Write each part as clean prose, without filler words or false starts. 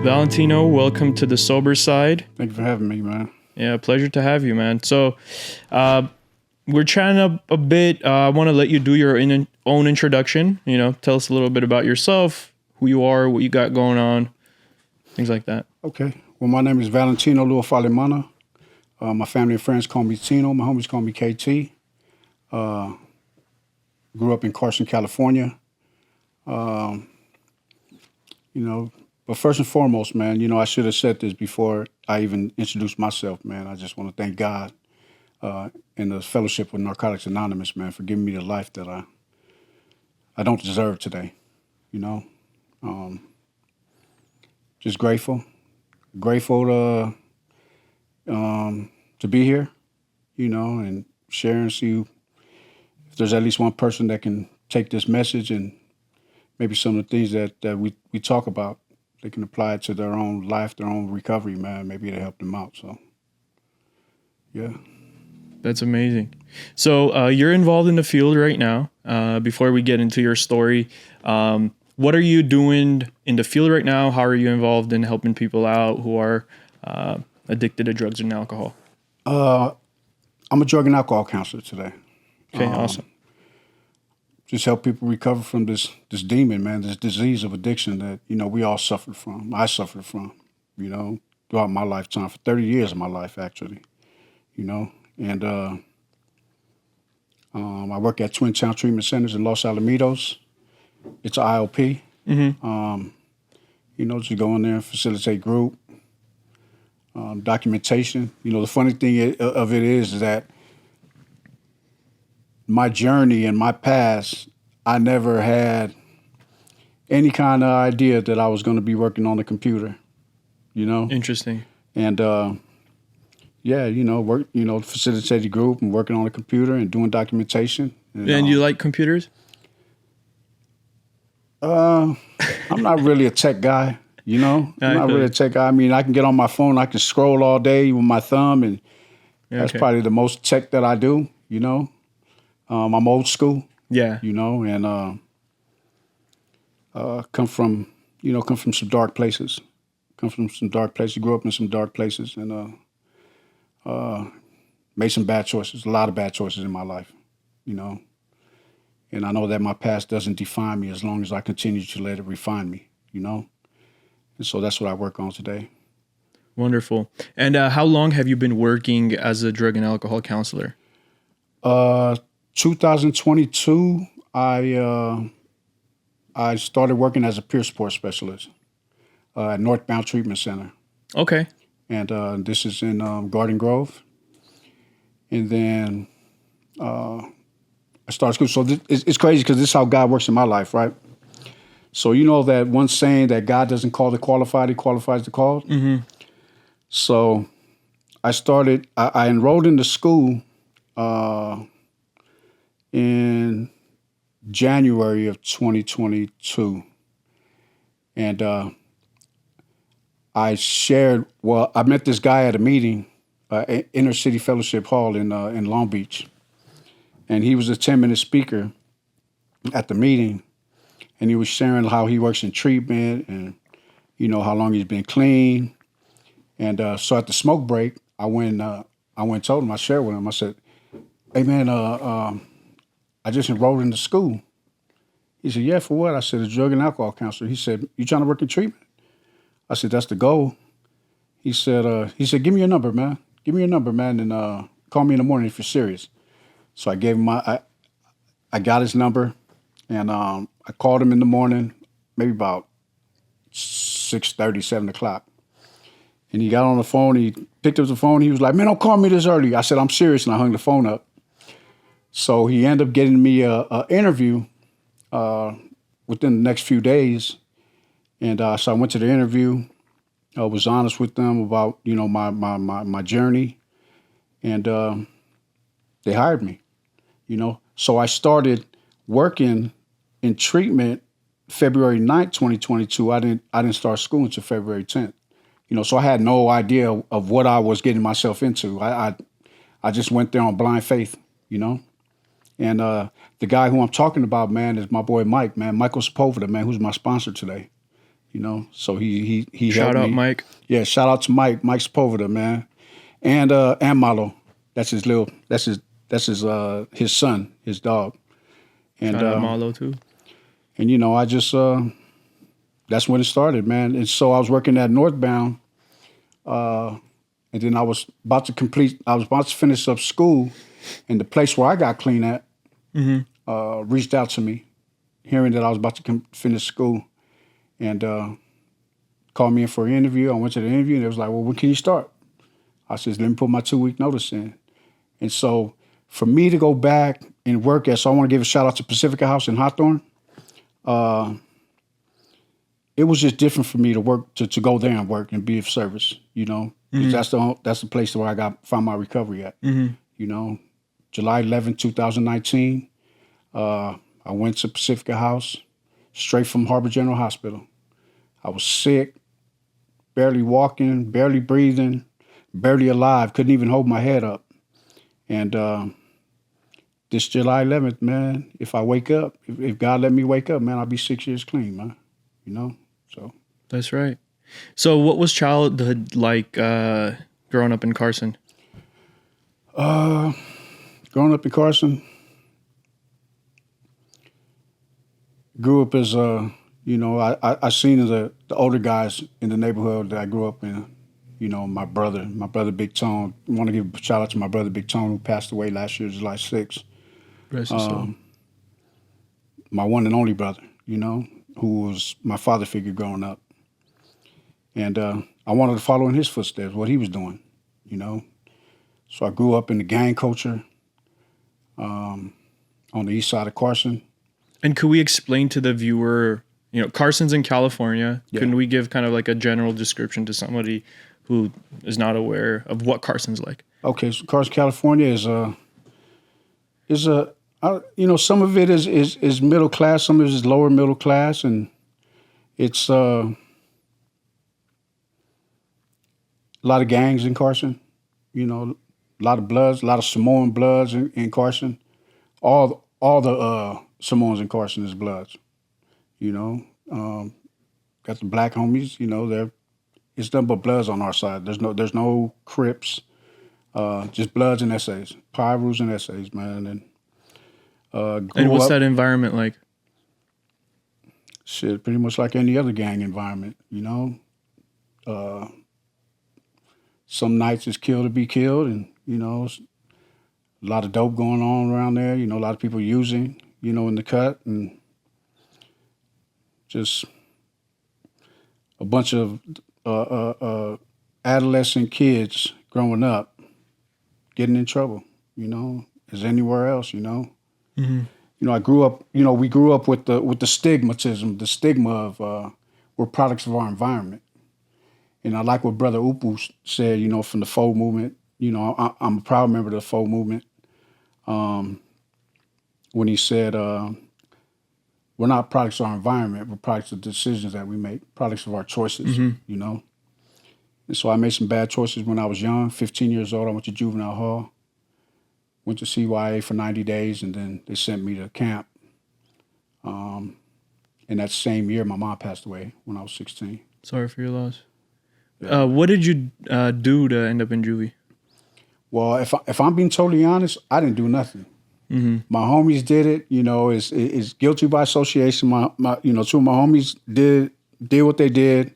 Valentino, welcome to the Sober Side. Thank you for having me, man. Yeah, pleasure to have you, man. So, we're chatting up a bit. I want to let you do your own introduction. Tell us a little bit about yourself, who you are, what you got going on, things like that. Okay. Well, my name is Valentino Limana. My family and friends call me Tino. My homies call me KT. Grew up in Carson, California. But first and foremost, man, I should have said this before I even introduced myself, man. I just want to thank God and the fellowship with Narcotics Anonymous, man, for giving me the life that I don't deserve today, Just grateful to be here, and share and see if there's at least one person that can take this message and maybe some of the things that we talk about, they can apply it to their own life, their own recovery, man. Maybe it'll help them out. So, yeah. That's amazing. So you're involved in the field right now. Before we get into your story, what are you doing in the field right now? How are you involved in helping people out who are addicted to drugs and alcohol? I'm a drug and alcohol counselor today. Okay, awesome. Just help people recover from this demon, man, this disease of addiction that, we all suffered from. I suffered from, throughout my lifetime, for 30 years of my life, actually, And I work at Twin Town Treatment Centers in Los Alamitos. It's an IOP. Mm-hmm. To go in there and facilitate group, documentation. The funny thing of it is that my journey and my past, I never had any kind of idea that I was going to be working on the computer, Interesting. And, work, facilitate the group and working on the computer and doing documentation. And you like computers? I'm not really a tech guy, I'm not really a tech guy. I mean, I can get on my phone, I can scroll all day with my thumb, and that's probably the most tech that I do, I'm old school. Yeah. And come from some dark places. Grew up in some dark places and made some bad choices, a lot of bad choices in my life, And I know that my past doesn't define me as long as I continue to let it refine me, And so that's what I work on today. Wonderful. And how long have you been working as a drug and alcohol counselor? 2022, I started working as a peer support specialist at Northbound Treatment Center. Okay. And this is in Garden Grove. And then I started school. So it's crazy because this is how God works in my life, right? So you know that one saying that God doesn't call the qualified, he qualifies the called? Mm-hmm. So I enrolled into school in January of 2022. And I met this guy at a meeting, Inner City Fellowship Hall in Long Beach. And he was a 10-minute speaker at the meeting. And he was sharing how he works in treatment and, how long he's been clean. And so at the smoke break, I went and told him, I shared with him, I said, hey, man, I just enrolled into school. He said, yeah, for what? I said, a drug and alcohol counselor. He said, you trying to work in treatment? I said, that's the goal. He said, give me your number, man. Give me your number, man, and call me in the morning if you're serious. So I gave him I got his number, and I called him in the morning, maybe about 6:30, 7 o'clock. And he got on the phone, he picked up the phone, he was like, man, don't call me this early. I said, I'm serious, and I hung the phone up. So he ended up getting me an interview within the next few days. And so I went to the interview. I was honest with them about, my journey. And they hired me, So I started working in treatment February 9th, 2022. I didn't start school until February 10th. So I had no idea of what I was getting myself into. I just went there on blind faith, And the guy who I'm talking about, man, is my boy Mike, man, Michael Sepulveda, man, who's my sponsor today. So he Shout helped out me. Mike. Yeah, shout out to Mike Sepulveda, man, and Malo. That's his son, his dog, and Shout out Marlo too. I just that's when it started, man. And so I was working at Northbound, and then I was about to finish up school, and the place where I got clean at reached out to me, hearing that I was about to finish school, and called me in for an interview. I went to the interview, and it was like, well, when can you start? I said, let me put my 2-week notice in. And so for me to go back and work at, so I want to give a shout out to Pacifica House in Hawthorne. It was just different for me to work, to go there and work and be of service, 'cause that's the place where I found my recovery at. July 11, 2019, I went to Pacifica House, straight from Harbor General Hospital. I was sick, barely walking, barely breathing, barely alive, couldn't even hold my head up. And this July 11th, man, if I wake up, if God let me wake up, man, I'll be 6 years clean, man. So. That's right. So what was childhood like growing up in Carson? Growing up in Carson, grew up as I seen the older guys in the neighborhood that I grew up in. My brother Big Tone. I want to give a shout out to my brother Big Tone, who passed away last year, July 6th. Rest his soul. My one and only brother, who was my father figure growing up. And I wanted to follow in his footsteps, what he was doing, So I grew up in the gang culture on the east side of Carson. And could we explain to the viewer, Carson's in California. Yeah. Couldn't we give kind of like a general description to somebody who is not aware of what Carson's like? Okay, so Carson, California is some of it is middle class, some of it is lower middle class, and it's a lot of gangs in Carson. A lot of Bloods, a lot of Samoan Bloods in Carson. All the Samoans in Carson is Bloods. Got the black homies. It's nothing but Bloods on our side. There's no Crips, just Bloods and essays, Pyrus and essays, man. And what's that environment like? Shit, pretty much like any other gang environment. Some nights it's kill to be killed, and a lot of dope going on around there. A lot of people using, in the cut, and just a bunch of adolescent kids growing up, getting in trouble, as anywhere else, Mm-hmm. I grew up, we grew up with the stigmatism, the stigma of we're products of our environment. And I like what Brother Upu said, from the Faux movement. I'm a proud member of the Faux movement. When he said, we're not products of our environment, we're products of decisions that we make, products of our choices, And so I made some bad choices when I was young, 15 years old. I went to juvenile hall, went to CYA for 90 days, and then they sent me to camp. And that same year, my mom passed away when I was 16. Sorry for your loss. Yeah. What did you do to end up in juvie? Well, if I'm being totally honest, I didn't do nothing. Mm-hmm. My homies did it. It's guilty by association. My two of my homies did what they did.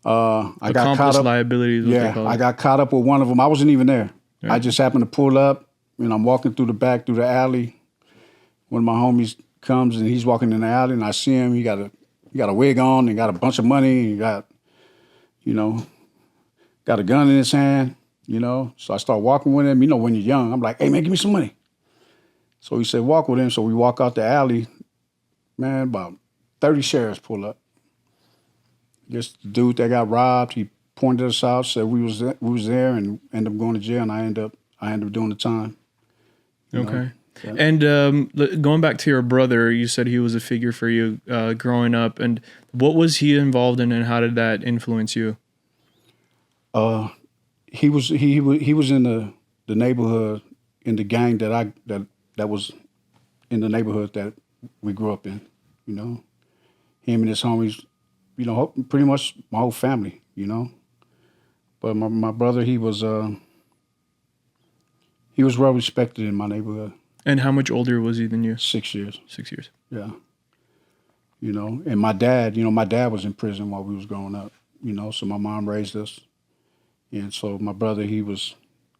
I got caught up. Liabilities. I got caught up with one of them. I wasn't even there. Right. I just happened to pull up, and I'm walking through the alley. One of my homies comes and he's walking in the alley, and I see him. He got a wig on and got a bunch of money. He got a gun in his hand. So I start walking with him. When you're young, I'm like, hey man, give me some money. So he said, walk with him. So we walk out the alley. Man, about 30 sheriffs pull up. Just the dude that got robbed, he pointed us out, said we was there, and ended up going to jail, and I ended up doing the time. Okay. Yeah. And going back to your brother, you said he was a figure for you growing up, and what was he involved in, and how did that influence you? He was in the neighborhood, in the gang that was in the neighborhood that we grew up in. Him and his homies pretty much my whole family, But my brother, he was well respected in my neighborhood. And how much older was he than you? 6 years. 6 years. Yeah. And my dad was in prison while we was growing up, so my mom raised us. And so my brother, he was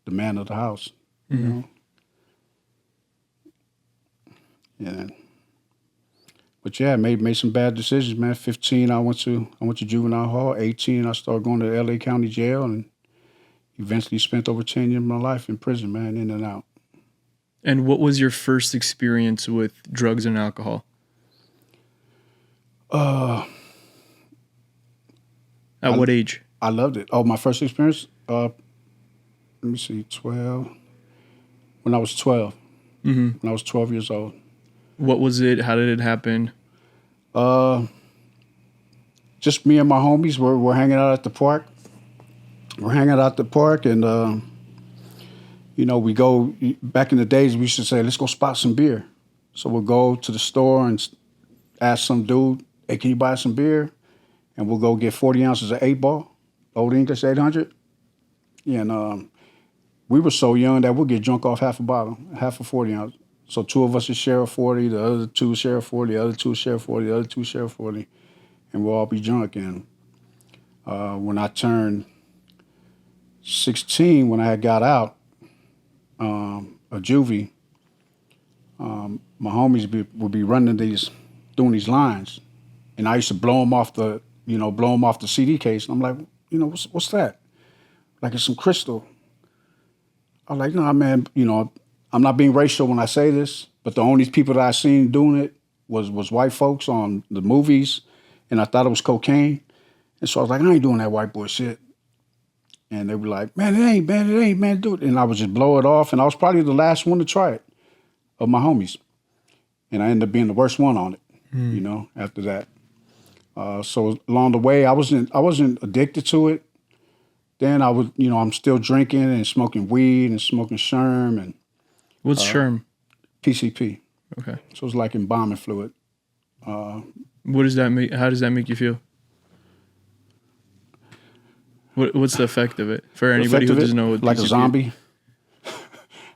the man of the house, you know. Yeah. But yeah, I made some bad decisions, man. 15, I went to juvenile hall. 18, I started going to LA County Jail, and eventually spent over 10 years of my life in prison, man, in and out. And what was your first experience with drugs and alcohol? At what age? I loved it. Oh, my first experience? Let me see, 12. When I was 12. When I was 12 years old. What was it? How did it happen? Just me and my homies we're hanging out at the park. And we go, back in the days, we used to say, let's go spot some beer. So we'll go to the store and ask some dude, hey, can you buy some beer? And we'll go get 40 ounces of 8-ball, Old English 800. And we were so young that we'll get drunk off half a bottle, half a 40 ounce. So two of us would share a 40, the other two share a 40, the other two share a 40, the other two share a 40, and we'll all be drunk. And when I turned 16, when I had got out of juvie, my homies would be doing these lines, and I used to blow them off the CD case. And I'm like, what's that? Like it's some crystal. I'm like, nah, man, I'm not being racial when I say this, but the only people that I seen doing it was white folks on the movies, and I thought it was cocaine. And so I was like, I ain't doing that white boy shit. And they were like, man, it ain't, man, do it. And I would just blow it off, and I was probably the last one to try it of my homies. And I ended up being the worst one on it, after that. So along the way, I wasn't addicted to it. Then I would, I'm still drinking and smoking weed and smoking sherm and. What's sherm? PCP. Okay. So it's like embalming fluid. What does that make? How does that make you feel? What's the effect of it for anybody who doesn't know what like PCP a zombie?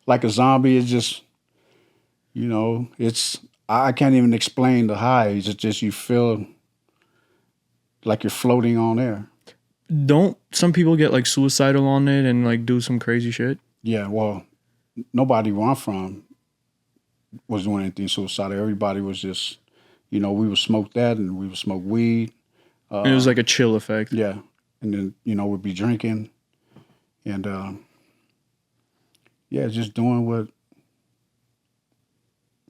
Like a zombie, it's just, it's I can't even explain the highs. It's just you feel like you're floating on air. Don't some people get like suicidal on it and like do some crazy shit? Yeah, well, nobody where I'm from was doing anything suicidal. Everybody was just, we would smoke that and we would smoke weed. And it was like a chill effect. Yeah. And then, we'd be drinking and, just doing what.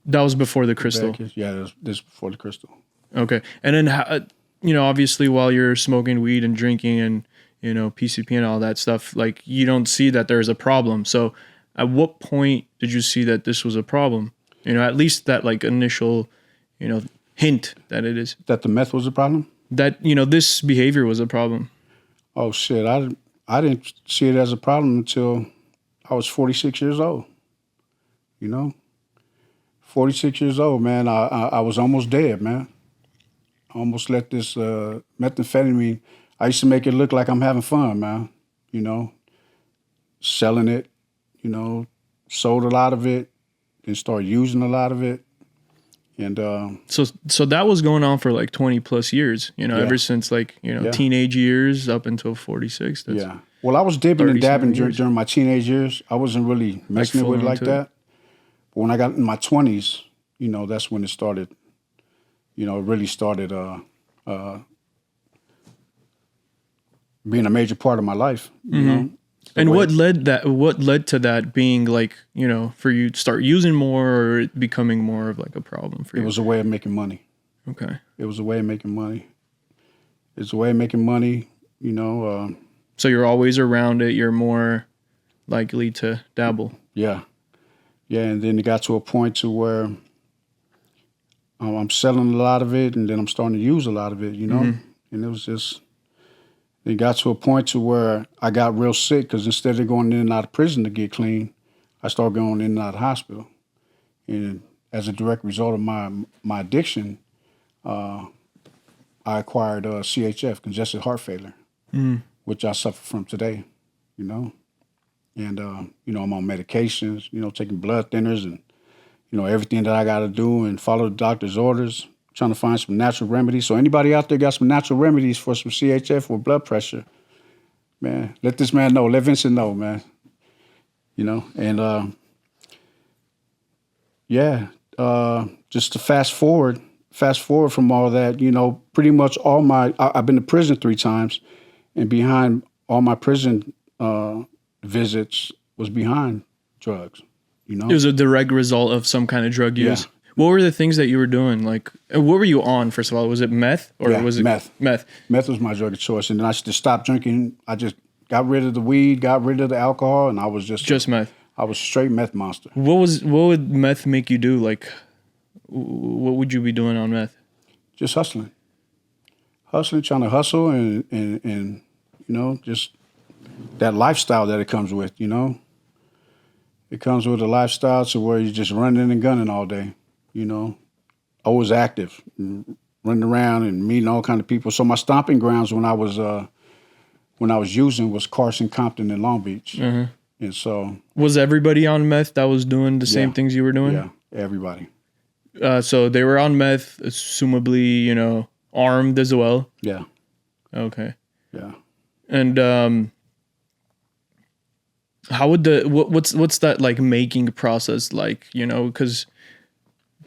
That was before the crystal. Yeah, this before the crystal. Okay. And then, obviously while you're smoking weed and drinking and, PCP and all that stuff, like you don't see that there's a problem. So at what point did you see that this was a problem? At least that like initial, hint that it is. That the meth was a problem? That, this behavior was a problem. Oh, shit. I didn't see it as a problem until I was 46 years old. 46 years old, man. I was almost dead, man. I almost let this methamphetamine, I used to make it look like I'm having fun, man. Selling it, sold a lot of it, and started using a lot of it. And so that was going on for like 20 plus years, ever since like, teenage years up until 46. Yeah. Well, I was dipping and dabbing during my teenage years. I wasn't really messing with it like that. But when I got in my 20s, that's when it started, it really started being a major part of my life, And what led to that being like, for you to start using more or it becoming more of like a problem for you? It was a way of making money. Okay. It was a way of making money. It's a way of making money, So you're always around it. You're more likely to dabble. Yeah. Yeah, and then it got to a point to where I'm selling a lot of it and then I'm starting to use a lot of it, And it was just... It got to a point to where I got real sick because instead of going in and out of prison to get clean, I started going in and out of hospital. And as a direct result of my addiction, I acquired CHF, congestive heart failure, which I suffer from today, you know. And, I'm on medications, taking blood thinners and, everything that I got to do and follow the doctor's orders, trying to find some natural remedies. So anybody out there got some natural remedies for some CHF or blood pressure, man, let this man know. Let Vincent know, man. And just to fast forward from all that, pretty much I've been to prison 3 times, and behind all my prison visits was behind drugs, It was a direct result of some kind of drug use. Yeah. What were the things that you were doing? Like, what were you on, first of all? Was it meth? Or was it meth? Meth. Meth was my drug of choice. And then I just stopped drinking. I just got rid of the weed, got rid of the alcohol, and I was just meth. I was straight meth monster. What would meth make you do? Like, what would you be doing on meth? Just hustling, trying to hustle and just that lifestyle that it comes with, It comes with a lifestyle to where you're just running and gunning all day, Always active, running around and meeting all kind of people. So my stomping grounds when I was using was Carson, Compton, and Long Beach. Mm-hmm. And so... Was everybody on meth that was doing the same things you were doing? Yeah, everybody. So they were on meth, assumably, armed as well? Yeah. Okay. Yeah. And how would what's that like making process like, because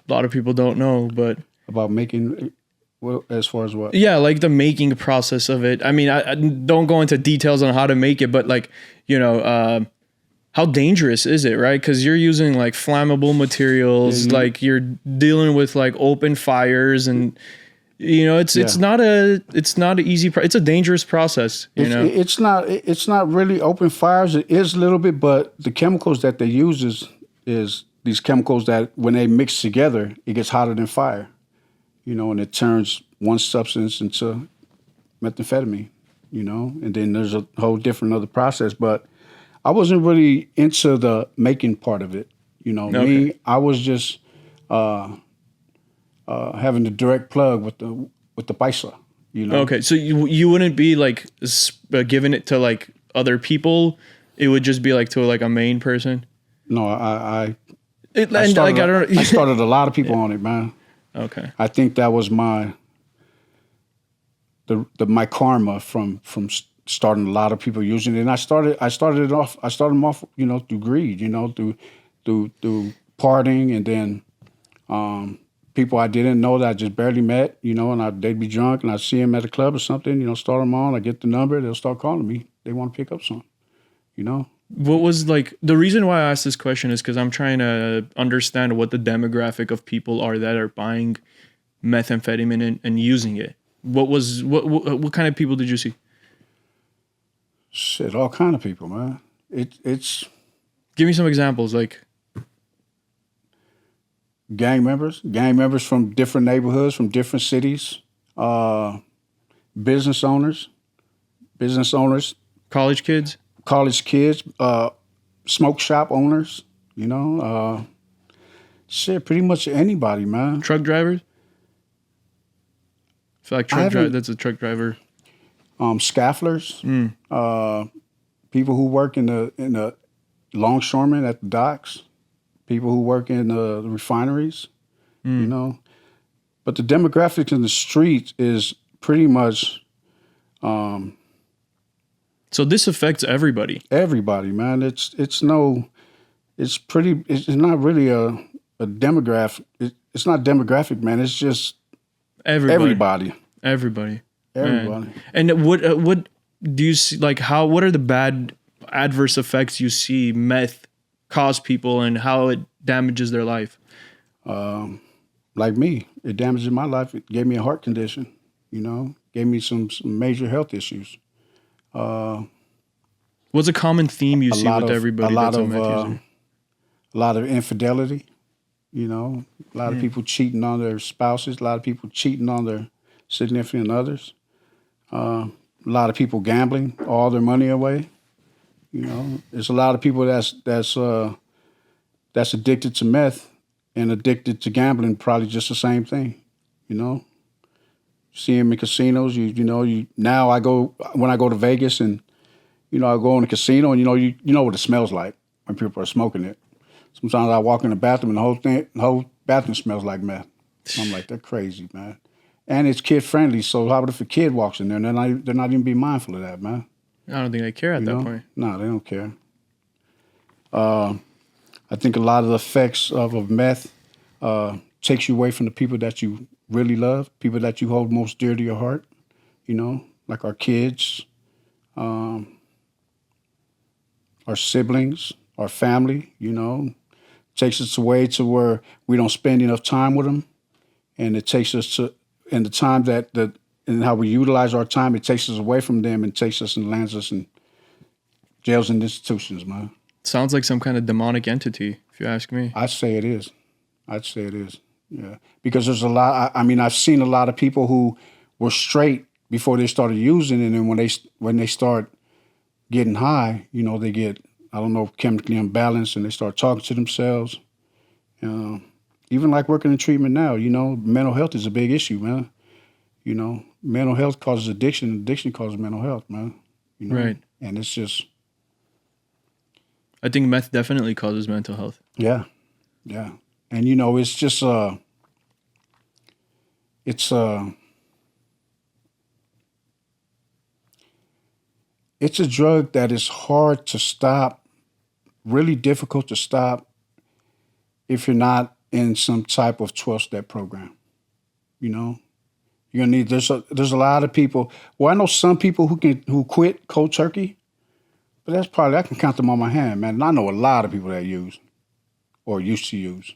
a lot of people don't know, but about making, well, as far as what? Yeah, like the making process of it. I mean, I don't go into details on how to make it, but like, how dangerous is it, right? Because you're using like flammable materials, like you're dealing with like open fires, and it's not an easy. It's a dangerous process. It's not really open fires. It is a little bit, but the chemicals that they use is these chemicals that when they mix together, it gets hotter than fire. And it turns one substance into methamphetamine. And then there's a whole different other process, but I wasn't really into the making part of it. Okay. Me, I was just having the direct plug with the paisa. Okay, so you wouldn't be like giving it to like other people. It would just be like to like a main person. No, I started a lot of people on it, man. Okay. I think that was my karma from starting a lot of people using it. And I started them off, through greed, through partying, and then people I didn't know that I just barely met, and they'd be drunk and I'd see them at a club or something, start them on, I get the number, they'll start calling me. They want to pick up something, What was like the reason why I asked this question is because I'm trying to understand what the demographic of people are that are buying methamphetamine and using it. What kind of people did you see? Shit, all kind of people, man. It's give me some examples, like gang members from different neighborhoods, from different cities, business owners, college kids, smoke shop owners, pretty much anybody, man. Truck drivers. I feel like that's a truck driver. Scafflers, people who work in the longshoremen at the docks, people who work in the refineries, But the demographics in the streets is pretty much. So this affects everybody. Everybody, man. It's not really a demographic. It's not demographic, man. It's just everybody. Everybody. Everybody. Man. And what do you see? Like what are the bad adverse effects you see meth cause people, and how it damages their life? Like me, it damaged my life. It gave me a heart condition. Gave me some major health issues. What's a common theme you see with everybody that's a meth user? A lot of infidelity. A lot of people cheating on their spouses. A lot of people cheating on their significant others. A lot of people gambling all their money away. There's a lot of people that's addicted to meth and addicted to gambling, probably just the same thing. See them in casinos. Now when I go to Vegas and I go in the casino and you know what it smells like when people are smoking it. Sometimes I walk in the bathroom and the whole bathroom smells like meth. I'm like, they're crazy, man. And it's kid friendly, so how about if a kid walks in there and they're not even being mindful of that, man? I don't think they care at that point. No, they don't care. I think a lot of the effects of meth takes you away from the people that you really love, people that you hold most dear to your heart, like our kids, our siblings, our family, takes us away to where we don't spend enough time with them. And it takes us to, and the time and how we utilize our time, it takes us away from them and takes us and lands us in jails and institutions, man. Sounds like some kind of demonic entity, if you ask me. I'd say it is. Yeah. Because there's a lot, I've seen a lot of people who were straight before they started using it. And when they start getting high, they get, chemically imbalanced and they start talking to themselves. Even like working in treatment now, mental health is a big issue, man. Mental health causes addiction, and addiction causes mental health, man. Right. And it's just... I think meth definitely causes mental health. Yeah. And, it's just... It's a drug that is hard to stop, really difficult to stop if you're not in some type of 12-step program. You're gonna need. There's a lot of people. Well, I know some people who quit cold turkey, but I can count them on my hand, man. And I know a lot of people that use, or used to use,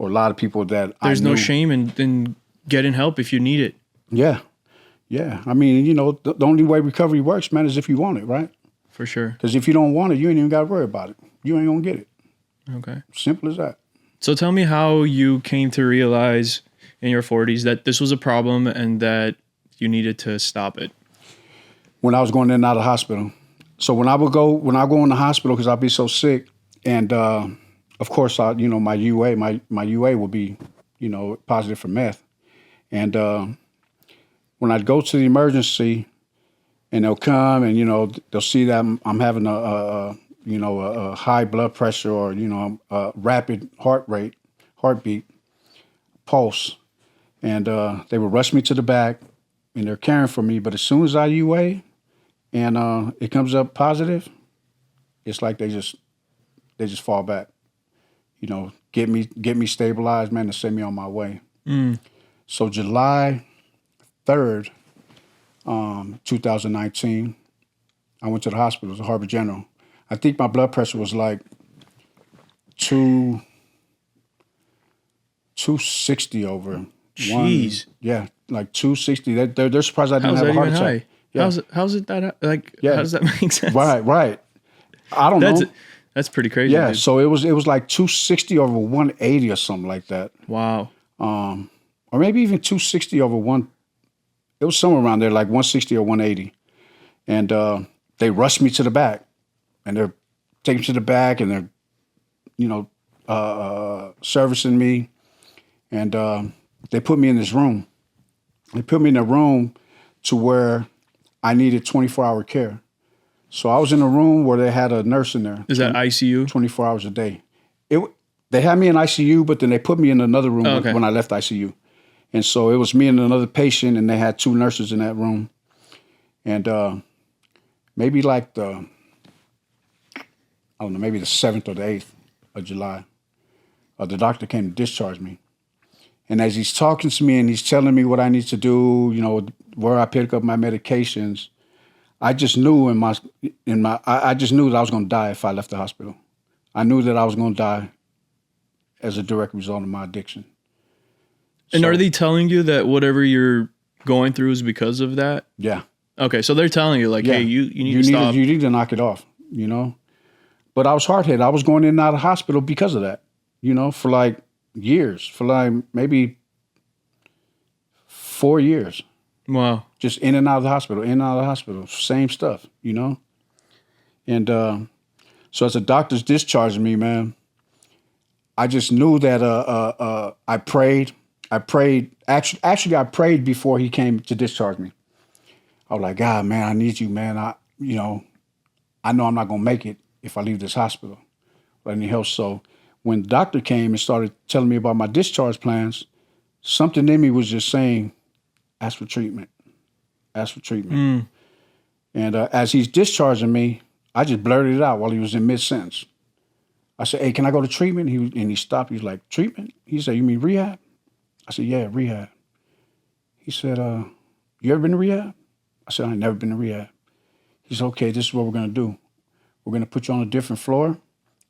or a lot of people that there's no shame in getting help if you need it. Yeah. The only way recovery works, man, is if you want it, right? For sure. Because if you don't want it, you ain't even got to worry about it. You ain't gonna get it. Okay. Simple as that. So tell me how you came to realize in your 40s that this was a problem and that you needed to stop it. When I was going in and out of the hospital. So when I go in the hospital because I'd be so sick, and of course my UA will be positive for meth, and when I'd go to the emergency, and they'll come and they'll see that I'm having a high blood pressure or a rapid heartbeat, pulse, and they would rush me to the back, and they're caring for me. But as soon as I UA, and it comes up positive, it's like they just fall back, get me stabilized, man, and send me on my way. So July 3rd, 2019, I went to the hospital. It was a Harbor General. I think my blood pressure was like 260 over. Jeez. Yeah, like 260. They're surprised I didn't have a heart attack. High? Yeah. How's it that like? Yeah. How does that make sense? Right. I don't know. That's pretty crazy. Yeah. Dude. So it was like 260 over 180 or something like that. Wow. Or maybe even 260 over one. It was somewhere around there, like 160 or 180. And they rushed me to the back, and they're taking me to the back, and they're servicing me, and they put me in this room. They put me in a room to where I needed 24-hour care. So I was in a room where they had a nurse in there. Is that ICU? 24 hours a day. They had me in ICU, but then they put me in another room when I left ICU. And so it was me and another patient, and they had two nurses in that room. And maybe like maybe the 7th or the 8th of July, the doctor came to discharge me. And as he's talking to me and he's telling me what I need to do, where I pick up my medications, I just knew I just knew that I was going to die if I left the hospital. I knew that I was going to die as a direct result of my addiction. And are they telling you that whatever you're going through is because of that? Yeah. Okay, so they're telling you hey, you need to stop. You need to knock it off, But I was hard-headed. I was going in and out of the hospital because of that, for like years, for like maybe 4 years. Wow. Just in and out of the hospital, same stuff, And so as the doctors discharged me, man, I just knew that I prayed. I prayed. Actually, I prayed before he came to discharge me. I was like, God, man, I need you, man. I know I'm not gonna make it if I leave this hospital. But I need help. So when the doctor came and started telling me about my discharge plans, something in me was just saying, ask for treatment. Ask for treatment. And as he's discharging me, I just blurted it out while he was in mid-sentence. I said, hey, can I go to treatment? And he stopped. He was like, treatment? He said, you mean rehab? I said, yeah, rehab. He said, you ever been to rehab? I said, I ain't never been to rehab. He said, okay, this is what we're going to do. We're going to put you on a different floor,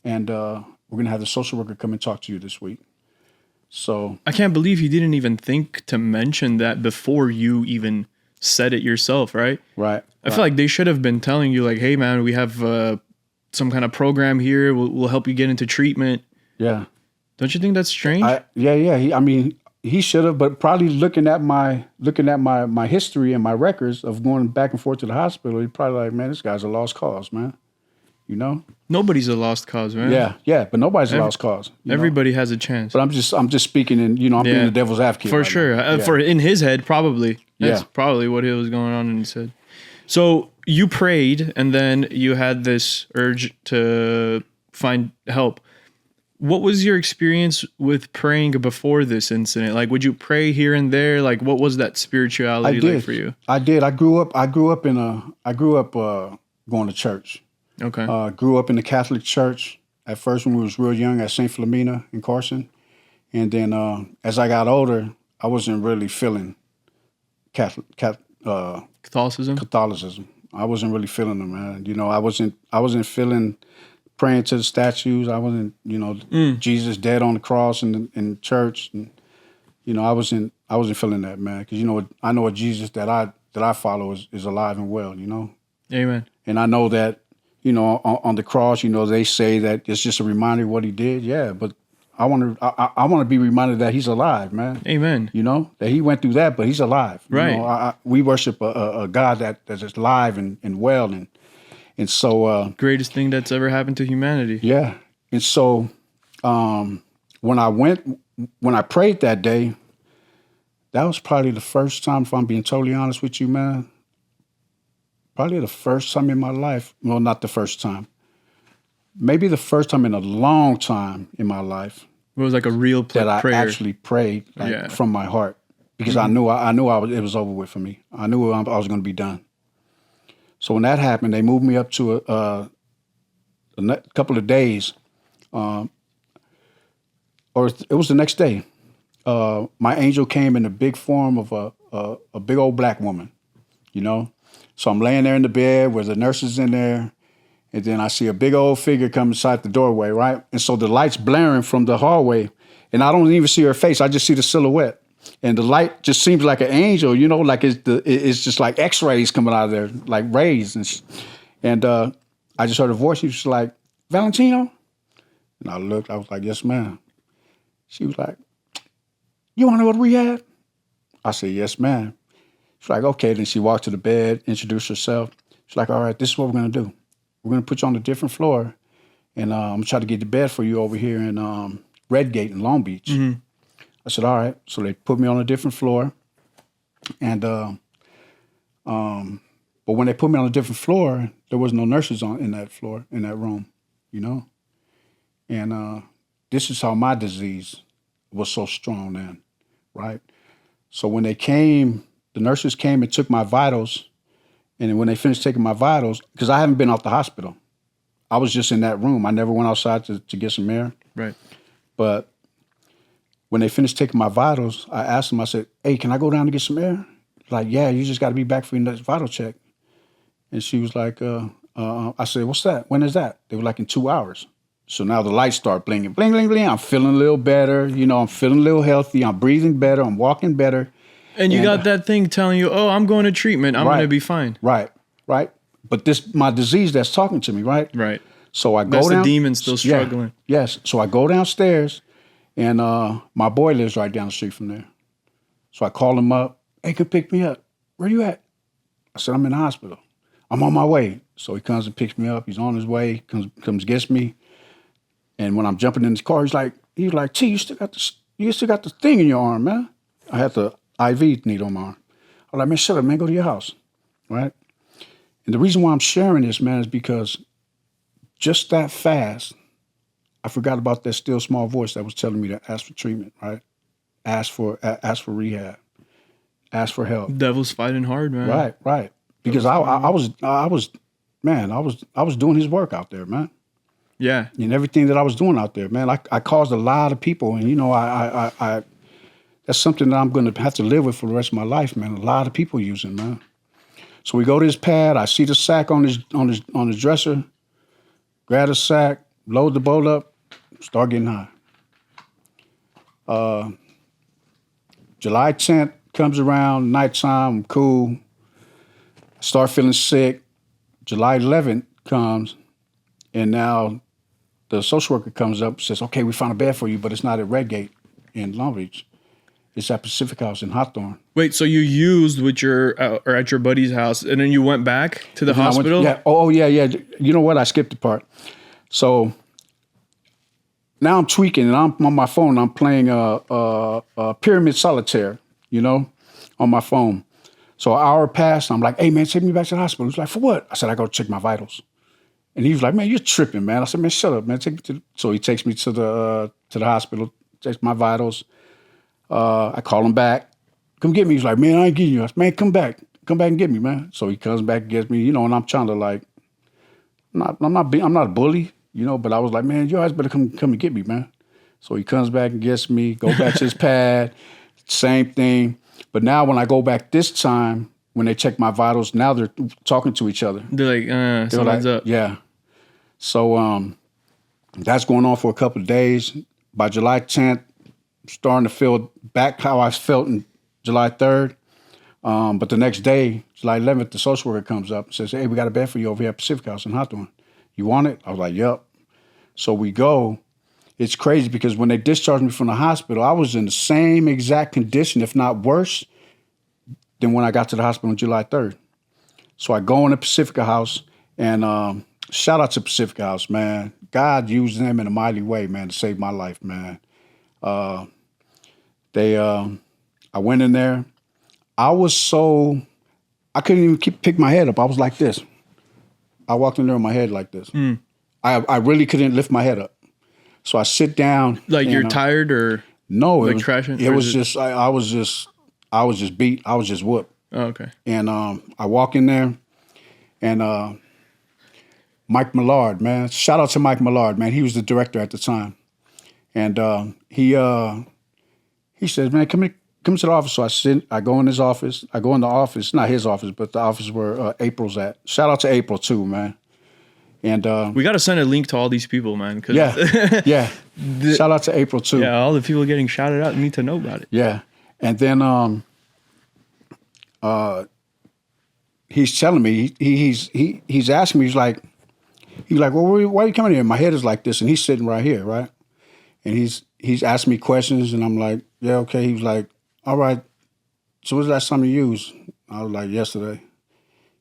and we're going to have the social worker come and talk to you this week. So I can't believe he didn't even think to mention that before you even said it yourself, right? Right. I feel like they should have been telling you, like, hey, man, we have some kind of program here. We'll help you get into treatment. Yeah. Don't you think that's strange? Yeah. He should have, but probably looking at my history and my records of going back and forth to the hospital, he's probably like, man, this guy's a lost cause, man. You know? Nobody's a lost cause, man. Yeah, but nobody's a lost cause. Everybody has a chance. But I'm just speaking, and I'm being the devil's advocate for right sure. now. For in his head, probably. That's probably what was going on in his head. So you prayed, and then you had this urge to find help. What was your experience with praying before this incident? Like, would you pray here and there? Like, what was that spirituality like for you? I did. I grew up going to church. Okay. Grew up in the Catholic Church at first when we was real young at St. Limana in Carson. And then as I got older, I wasn't really feeling Catholicism. I wasn't really feeling them, man. I wasn't feeling praying to the statues. I wasn't, Jesus dead on the cross in church. And, I wasn't feeling that, man. Because, I know a Jesus that I follow is alive and well, Amen. And I know that, on the cross, they say that it's just a reminder of what he did. Yeah, but I want to be reminded that he's alive, man. Amen. That he went through that, but he's alive. Right. We worship a God that is alive and well, and so greatest thing that's ever happened to humanity. Yeah, and so when I prayed that day, that was probably the first time, if I'm being totally honest with you, man. Probably the first time in my life. Well, not the first time. Maybe the first time in a long time in my life. It was like a real prayer. That I actually prayed from my heart, because I knew it was over with for me. I knew I was going to be done. So when that happened, they moved me up to a couple of days, or it was the next day. My angel came in the big form of a big old black woman, So I'm laying there in the bed where the nurse is in there, and then I see a big old figure come inside the doorway, right? And so the light's blaring from the hallway, and I don't even see her face. I just see the silhouette. And the light just seems like an angel, like it's just like X-rays coming out of there, like rays. And I just heard a voice. She was like, Valentino? And I looked. I was like, yes, ma'am. She was like, you want to go to rehab? I said, yes, ma'am. She's like, okay. Then she walked to the bed, introduced herself. She's like, all right, this is what we're going to do. We're going to put you on a different floor, and I'm going to try to get the bed for you over here in Redgate in Long Beach. Mm-hmm. I said, all right. So they put me on a different floor. And but when they put me on a different floor, there was no nurses in that room, And this is how my disease was so strong then, right? So when the nurses came and took my vitals, and then when they finished taking my vitals, because I haven't been out the hospital. I was just in that room. I never went outside to get some air. Right. But when they finished taking my vitals, I asked them, I said, hey, can I go down to get some air? Like, yeah, you just got to be back for your next vital check. And she was like, I said, what's that? When is that? They were like, in 2 hours. So now the lights start blinking, bling, bling, bling. I'm feeling a little better. I'm feeling a little healthy. I'm breathing better. I'm walking better. And you got that thing telling you, oh, I'm going to treatment. I'm going to be fine. Right. But this, my disease that's talking to me, right? Right. So I go down. That's the demon still struggling. Yeah, yes. So I go downstairs, and my boy lives right down the street from there. So I call him up. Hey, come pick me up. Where you at? I said, I'm in the hospital. I'm on my way. So he comes and picks me up. He's on his way, comes gets me. And when I'm jumping in his car, he's like, T, you still got you still got the thing in your arm, man. I had the IV needle on my arm. I'm like, man, shut up, man, go to your house, right? And the reason why I'm sharing this, man, is because just that fast, I forgot about that still small voice that was telling me to ask for treatment, right? Ask for rehab, ask for help. Devil's fighting hard, man. Right. Because I was doing his work out there, man. Yeah. And everything that I was doing out there, man, I caused a lot of people, and you know, I that's something that I'm going to have to live with for the rest of my life, man. A lot of people using, man. So we go to his pad. I see the sack on his dresser. Grab the sack, load the bowl up, start getting high. July 10th comes around, nighttime, I'm cool. Start feeling sick. July 11th comes, and now the social worker comes up and says, okay, we found a bed for you, but it's not at Redgate in Long Beach. It's at Pacifica House in Hawthorne. Wait, so you used with your or at your buddy's house, and then you went back to the hospital? Yeah. Oh, yeah. You know what? I skipped the part. So now I'm tweaking, and I'm on my phone. I'm playing Pyramid Solitaire, you know, on my phone. So an hour passed. I'm like, hey, man, take me back to the hospital. He's like, for what? I said, I got to check my vitals. And he was like, man, you're tripping, man. I said, man, shut up, man. So he takes me to the hospital, takes my vitals. I call him back. Come get me. He's like, man, I ain't getting you. I said, man, come back and get me, man. So he comes back and gets me, you know, and I'm trying to like, I'm not a bully, you know, but I was like, man, your ass better come and get me, man. So he comes back and gets me, go back to his pad, same thing. But now when I go back this time, when they check my vitals, now they're talking to each other. They're like, something's up. Yeah. So that's going on for a couple of days. By July 10th, starting to feel back how I felt in July 3rd. But the next day, July 11th, the social worker comes up and says, hey, we got a bed for you over here at Pacifica House in Hawthorne. You want it? I was like, yep. So we go. It's crazy because when they discharged me from the hospital, I was in the same exact condition, if not worse, than when I got to the hospital on July 3rd. So I go in the Pacifica House, and shout out to Pacifica House, man. God used them in a mighty way, man, to save my life, man. I went in there. I couldn't even pick my head up. I was like this. I walked in there with my head like this. I really couldn't lift my head up. So I sit down. Like you're tired or no? Like crashing? It was just I was just beat. I was just whooped. Oh, okay. And I walk in there, and Mike Millard, man. Shout out to Mike Millard, man. He was the director at the time, and he says, man, come to the office. So I go in his office. I go in the office, not his office, but the office where April's at. Shout out to April too, man. And we got to send a link to all these people, man. Yeah. Shout out to April too. Yeah, all the people getting shouted out need to know about it. Yeah, and then he's telling me he's asking me. He's like, well, why are you coming here? My head is like this, and he's sitting right here, right? And he's asking me questions, and I'm like, yeah, okay. He was like, all right. So when's the last time you used? I was like, yesterday.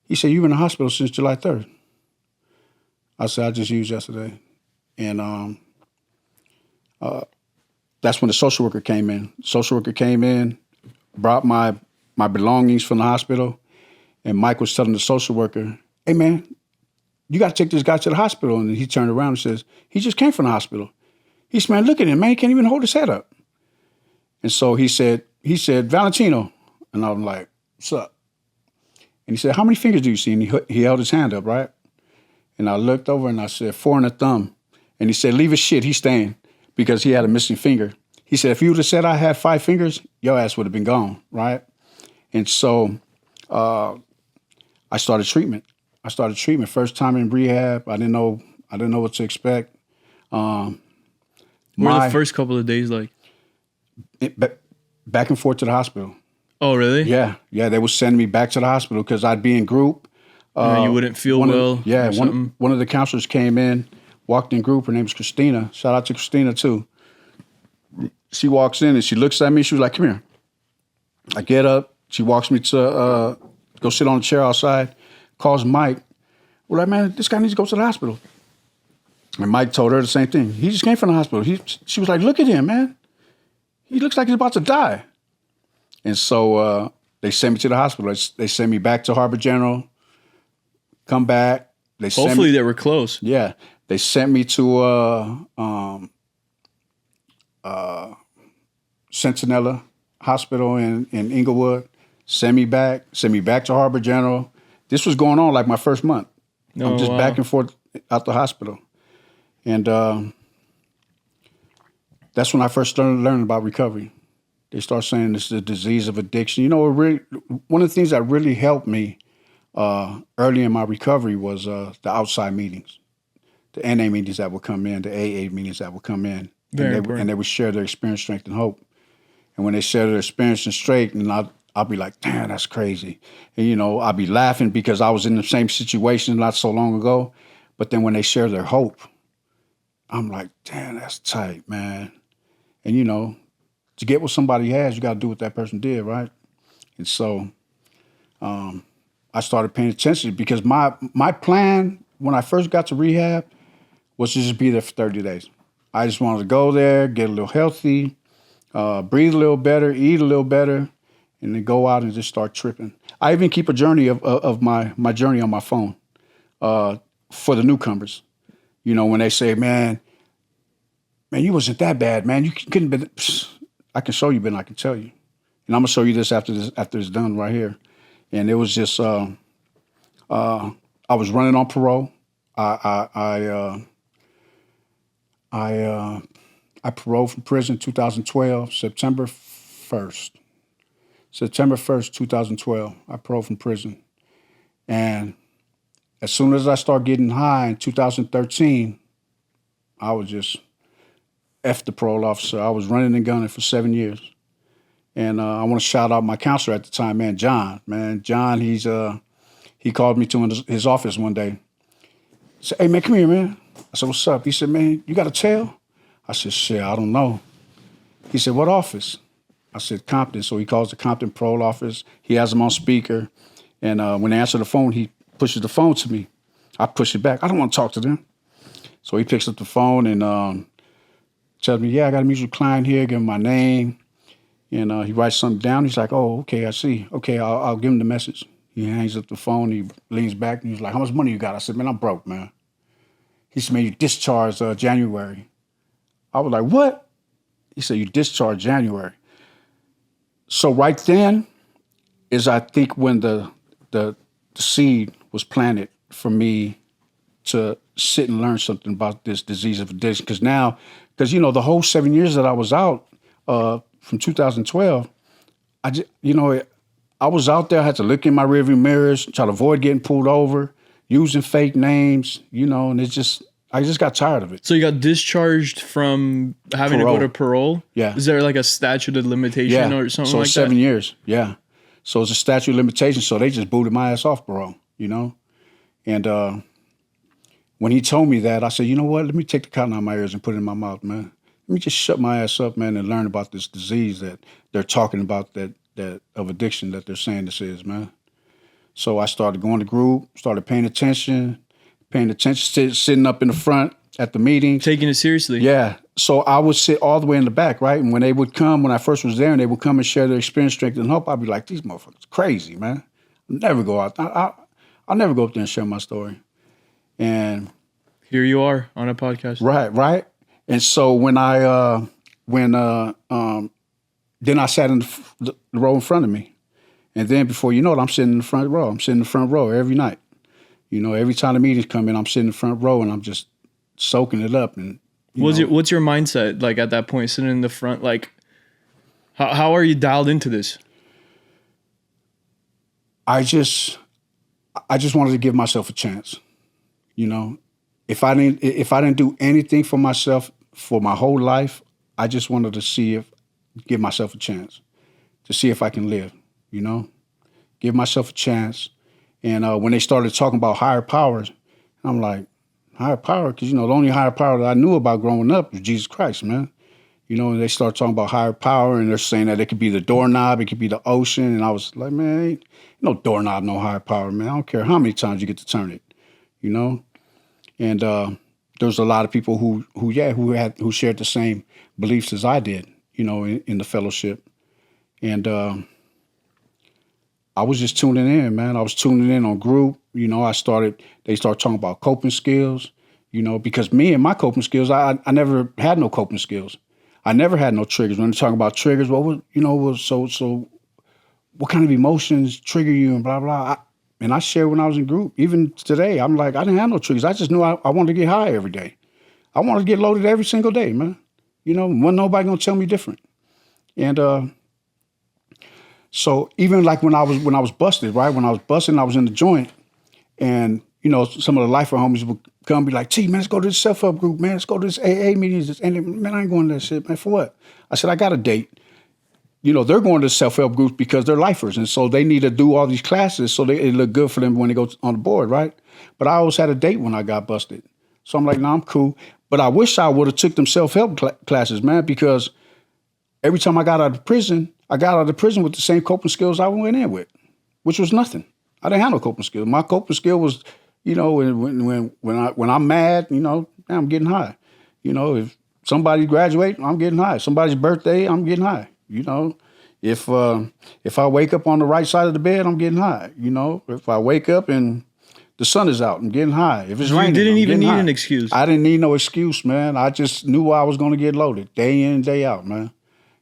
He said, you've been in the hospital since July 3rd. I said, I just used yesterday. And that's when the social worker came in. Social worker came in, brought my belongings from the hospital, and Mike was telling the social worker, hey, man, you got to take this guy to the hospital. And he turned around and says, he just came from the hospital. He said, man, look at him, man. He can't even hold his head up. And so he said, Valentino. And I'm like, what's up? And he said, how many fingers do you see? And he held his hand up, right? And I looked over and I said, 4 and a thumb. And he said, leave his shit. He's staying because he had a missing finger. He said, if you would have said I had 5 fingers, your ass would have been gone, right? And so I started treatment. First time in rehab. I didn't know what to expect. What were the first couple of days like? Back and forth to the hospital. Oh, really? Yeah. They would send me back to the hospital because I'd be in group. You wouldn't feel well. One of the counselors came in, walked in group. Her name was Christina. Shout out to Christina too. She walks in and she looks at me. She was like, "Come here." I get up. She walks me to go sit on a chair outside. Calls Mike. We're like, "Man, this guy needs to go to the hospital." And Mike told her the same thing. He just came from the hospital. She was like, "Look at him, man. he looks like he's about to die. And so they sent me to the hospital. They sent me back to Harbor General, come back. Hopefully they were close. Yeah. They sent me to Centinela Hospital in Inglewood, sent me back to Harbor General. This was going on like my first month. I'm just back and forth out the hospital. And that's when I first started learning about recovery. They start saying this is a disease of addiction. You know, one of the things that really helped me early in my recovery was the outside meetings, the NA meetings that would come in, the AA meetings that would come in. And they would share their experience, strength, and hope. And when they share their experience and strength, and I'll be like, damn, that's crazy. And, you know, I'll be laughing because I was in the same situation not so long ago. But then when they share their hope, I'm like, damn, that's tight, man. And, you know, to get what somebody has, you got to do what that person did, right? And so I started paying attention because my plan when I first got to rehab was to just be there for 30 days. I just wanted to go there, get a little healthy, breathe a little better, eat a little better, and then go out and just start tripping. I even keep a journey of my journey on my phone for the newcomers. You know, when they say, man, you wasn't that bad, man. You couldn't have been. I can show you, but I can tell you. And I'm going to show you this after it's done right here. And it was just, I was running on parole. I paroled from prison 2012, September 1st. September 1st, 2012, I paroled from prison. And as soon as I started getting high in 2013, I was just F the parole officer. I was running and gunning for 7 years. And I want to shout out my counselor at the time, man, John. Man, John, he called me to his office one day. He said, hey, man, come here, man. I said, what's up? He said, man, you got a tail? I said, shit, I don't know. He said, what office? I said, Compton. So he calls the Compton parole office. He has them on speaker. And when they answer the phone, he pushes the phone to me. I push it back. I don't want to talk to them. So he picks up the phone and tells me, yeah, I got a mutual client here, give him my name. And he writes something down. He's like, oh, okay, I see. Okay, I'll give him the message. He hangs up the phone. He leans back and he's like, how much money you got? I said, man, I'm broke, man. He said, man, you discharged January. I was like, what? He said, you discharged January. So right then is, I think, when the seed was planted for me to sit and learn something about this disease of addiction. Because you know, the whole 7 years that I was out from 2012, I was out there. I had to look in my rearview mirrors, try to avoid getting pulled over, using fake names, you know, and I just got tired of it. So you got discharged from having to go to parole? Yeah. Is there like a statute of limitation or something like that? So 7 years, yeah. So it's a statute of limitation, so they just booted my ass off parole, you know? And when he told me that, I said, you know what? Let me take the cotton out of my ears and put it in my mouth, man. Let me just shut my ass up, man, and learn about this disease that they're talking about, that of addiction that they're saying this is, man. So I started going to group, started paying attention, sitting up in the front at the meetings. Taking it seriously. Yeah. So I would sit all the way in the back, right? And when they would come, when I first was there, and they would come and share their experience, strength, and hope, I'd be like, these motherfuckers crazy, man. I'll never go out. I'll never go up there and share my story. And here you are on a podcast. Right. And so when then I sat in the row in front of me. And then before you know it, I'm sitting in the front row. I'm sitting in the front row every night. You know, every time the meetings come in, I'm sitting in the front row and I'm just soaking it up. And what's your mindset like at that point, sitting in the front? Like, how are you dialed into this? I just wanted to give myself a chance. You know, if I didn't do anything for myself for my whole life, I just wanted to give myself a chance to see if I can live. You know, give myself a chance. And when they started talking about higher powers, I'm like, higher power? Because, you know, the only higher power that I knew about growing up was Jesus Christ, man. You know, and they started talking about higher power, and they're saying that it could be the doorknob, it could be the ocean. And I was like, man, ain't no doorknob, no higher power, man. I don't care how many times you get to turn it, you know? And there's a lot of people who shared the same beliefs as I did, in the fellowship. And I was just tuning in, man. I was tuning in on group. They started talking about coping skills, because me and my coping skills, I never had no coping skills. I never had no triggers. When they're talking about triggers, so what kind of emotions trigger you and blah, blah. And I shared when I was in group. Even today, I'm like, I didn't have no triggers. I just knew I wanted to get high every day. I wanted to get loaded every single day, man. Wasn't nobody gonna tell me different. And so even like when I was busted, right? When I was busted, I was in the joint, and some of the lifer homies would come and be like, T, man, let's go to this self-help group, man. Let's go to this AA meetings. And man, I ain't going to that shit, man. For what? I said, I got a date. They're going to self-help groups because they're lifers. And so they need to do all these classes so it look good for them when they go on the board, right? But I always had a date when I got busted. So I'm like, no, I'm cool. But I wish I would have took them self-help classes, man, because every time I got out of prison with the same coping skills I went in with, which was nothing. I didn't have no coping skills. My coping skill was, when I'm mad, I'm getting high. If somebody graduates, I'm getting high. Somebody's birthday, I'm getting high. If I wake up on the right side of the bed, I'm getting high. If I wake up and the sun is out, I'm getting high. If it's raining, you didn't I'm even need high. an excuse. I didn't need no excuse, man. I just knew I was going to get loaded day in, day out, man.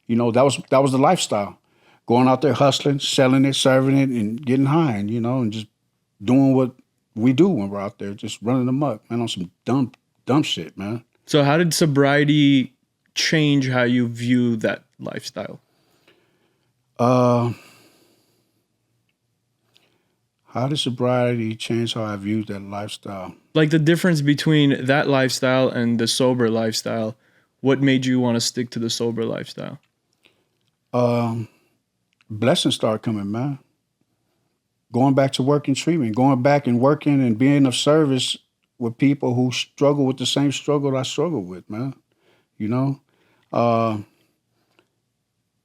That was the lifestyle. Going out there hustling, selling it, serving it, and getting high, and just doing what we do when we're out there, just running amok, man, on some dumb shit, man. So how did sobriety change how you view that lifestyle? How did sobriety change how I viewed that lifestyle? Like the difference between that lifestyle and the sober lifestyle. What made you want to stick to the sober lifestyle? Blessings started coming, man. Going back to work and treatment, going back and working and being of service with people who struggle with the same struggle that I struggle with, man.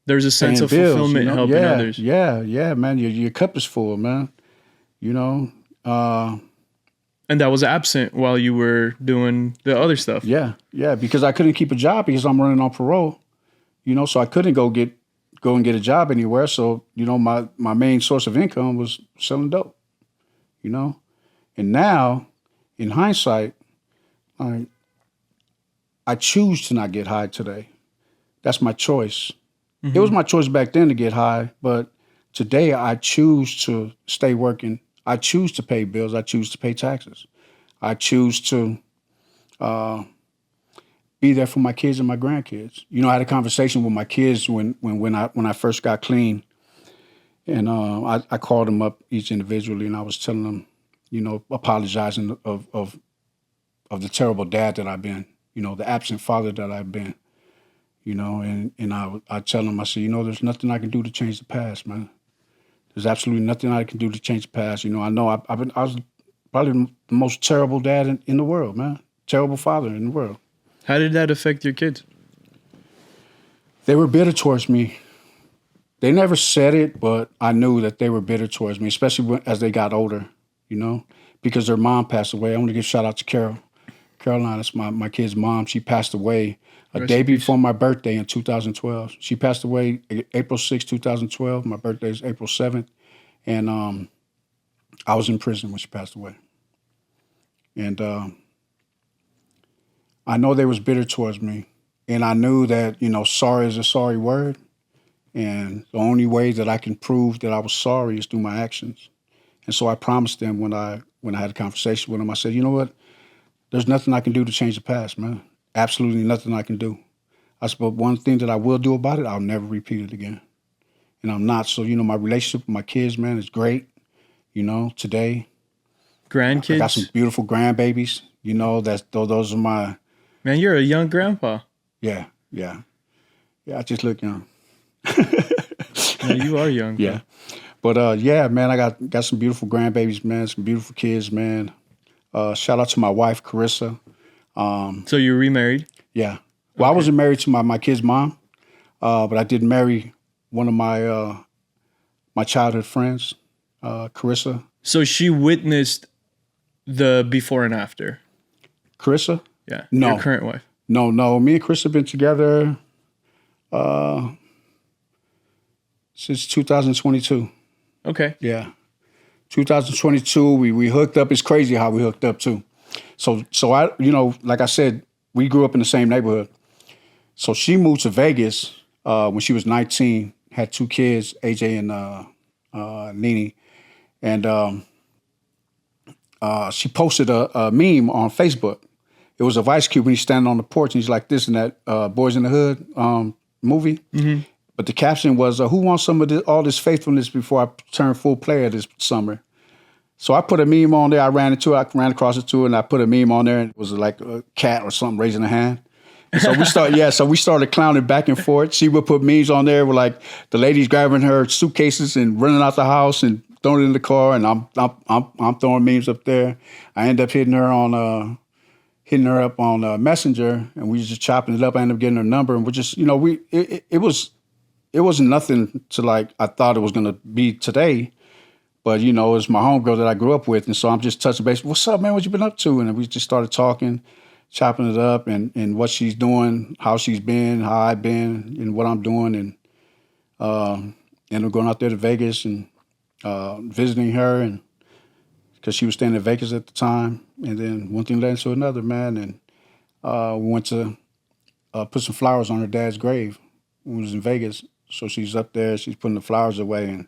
There's a sense of bills, fulfillment helping others. Yeah, man. Your cup is full, man. And that was absent while you were doing the other stuff. Yeah, because I couldn't keep a job because I'm running on parole. So I couldn't go and get a job anywhere. So, my main source of income was selling dope. And now, in hindsight, I choose to not get high today. That's my choice. Mm-hmm. It was my choice back then to get high, but today I choose to stay working. I choose to pay bills. I choose to pay taxes. I choose to be there for my kids and my grandkids. I had a conversation with my kids when I first got clean, and I called them up each individually, and I was telling them, apologizing of the terrible dad that I've been, the absent father that I've been, and I tell them, I say, there's nothing I can do to change the past, man. There's absolutely nothing I can do to change the past. I know I was probably the most terrible dad in the world, man. Terrible father in the world. How did that affect your kids? They were bitter towards me. They never said it, but I knew that they were bitter towards me, especially as they got older, because their mom passed away. I want to give a shout out to Caroline, that's my kid's mom. She passed away a day before my birthday in 2012. She passed away April 6, 2012. My birthday is April 7th. And I was in prison when she passed away. And I know they was bitter towards me. And I knew that, sorry is a sorry word. And the only way that I can prove that I was sorry is through my actions. And so I promised them when I had a conversation with them, I said, you know what? There's nothing I can do to change the past, man. Absolutely nothing I can do. I said, but one thing that I will do about it, I'll never repeat it again. And I'm not. So, my relationship with my kids, man, is great. Today. Grandkids? I got some beautiful grandbabies. Those are my... Man, you're a young grandpa. Yeah. Yeah, I just look young. Yeah, you are young. Yeah. But, man, I got some beautiful grandbabies, man, some beautiful kids, man. Shout out to my wife, Carissa. So you remarried? Yeah. Well, okay. I wasn't married to my kid's mom, but I did marry one of my childhood friends, Carissa. So she witnessed the before and after? Carissa? Yeah. No. Your current wife? No. Me and Carissa have been together Since 2022. Okay. Yeah. 2022, we hooked up. It's crazy how we hooked up too. So I, like I said, we grew up in the same neighborhood. So she moved to Vegas when she was 19, had 2 kids, AJ and Nene. And she posted a meme on Facebook. It was of Ice Cube when he's standing on the porch and he's like this in that Boys in the Hood movie. Mm-hmm. But the caption was, who wants some of all this faithfulness before I turn full player this summer? So I put a meme on there. I ran across it too, and I put a meme on there, and it was like a cat or something raising a hand. And so we started clowning back and forth. She would put memes on there with like the ladies grabbing her suitcases and running out the house and throwing it in the car, and I'm throwing memes up there. I end up hitting her up on Messenger, and we was just chopping it up. I ended up getting her number, and we're just, it wasn't nothing to like I thought it was gonna be today, but it's my homegirl that I grew up with, and so I'm just touching base. What's up, man? What you been up to? And we just started talking, chopping it up, and what she's doing, how she's been, how I've been, and what I'm doing, and I'm going out there to Vegas and visiting her, and because she was staying in Vegas at the time, and then one thing led into another, man, and we went to put some flowers on her dad's grave when we was in Vegas. So she's up there, she's putting the flowers away, and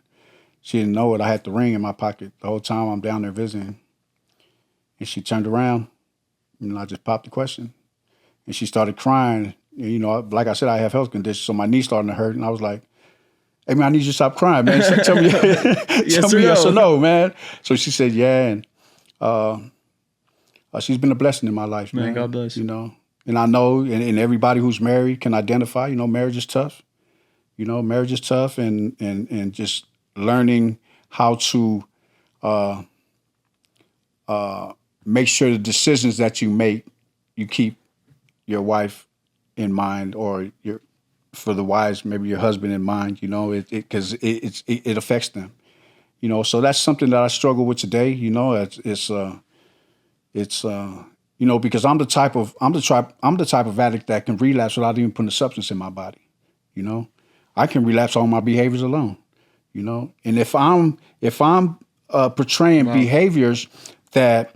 she didn't know it. I had the ring in my pocket the whole time I'm down there visiting. And she turned around, and I just popped the question. And she started crying. And, like I said, I have health conditions, so my knee started to hurt. And I was like, hey, man, I need you to stop crying, man. So tell me, yes or no, man. So she said, yeah. And she's been a blessing in my life, man. God bless. And I know, and everybody who's married can identify, marriage is tough. Marriage is tough, and just learning how to make sure the decisions that you make, you keep your wife in mind, or for the wives, maybe your husband in mind. Because it affects them. So that's something that I struggle with today. It's because I'm the type of addict that can relapse without even putting a substance in my body. I can relapse on my behaviors alone. And if I'm portraying behaviors that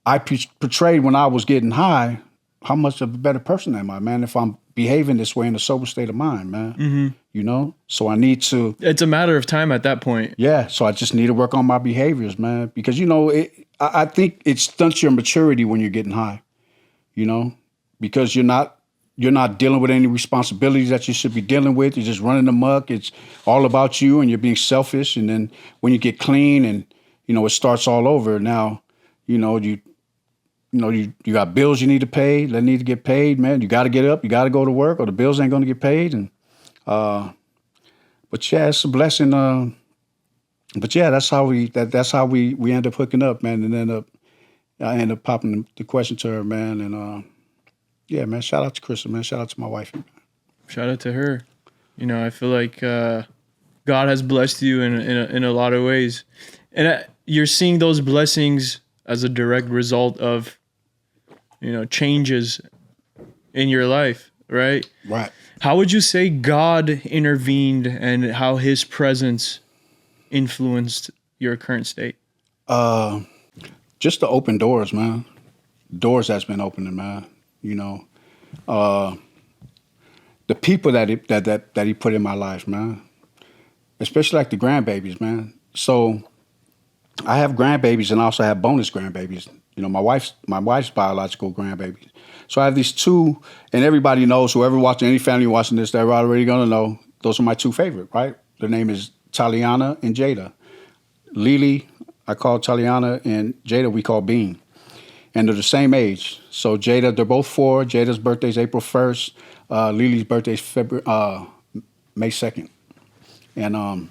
I portrayed when I was getting high, how much of a better person am I, man? If I'm behaving this way in a sober state of mind, man. Mm-hmm. So I need to. It's a matter of time at that point. Yeah. So I just need to work on my behaviors, man, because I think it stunts your maturity when you're getting high. Because you're not dealing with any responsibilities that you should be dealing with. You're just running amok. It's all about you, and you're being selfish. And then when you get clean, and it starts all over. Now, you got bills you need to pay that need to get paid, man. You got to get up. You got to go to work, or the bills ain't going to get paid. And but yeah, it's a blessing. But yeah, that's how we end up hooking up, man. And I end up popping the question to her, man. And yeah, man, shout out to Crystal, man. Shout out to my wife. Shout out to her. I feel like God has blessed you in a lot of ways. And you're seeing those blessings as a direct result of, changes in your life, right? Right. How would you say God intervened and how his presence influenced your current state? Just the open doors, man. Doors that's been opening, man. The people that he put in my life, man, especially like the grandbabies, man. So I have grandbabies, and I also have bonus grandbabies. My wife's biological grandbabies. So I have these 2, and everybody knows, whoever watching, any family watching this, they're already gonna know those are my 2 favorite, right? Their name is Taliana and Jada. Lily, I call Taliana, and Jada we call Bean. And they're the same age. So Jada, they're both 4. Jada's birthday's April 1st. Lily's birthday's May 2nd. And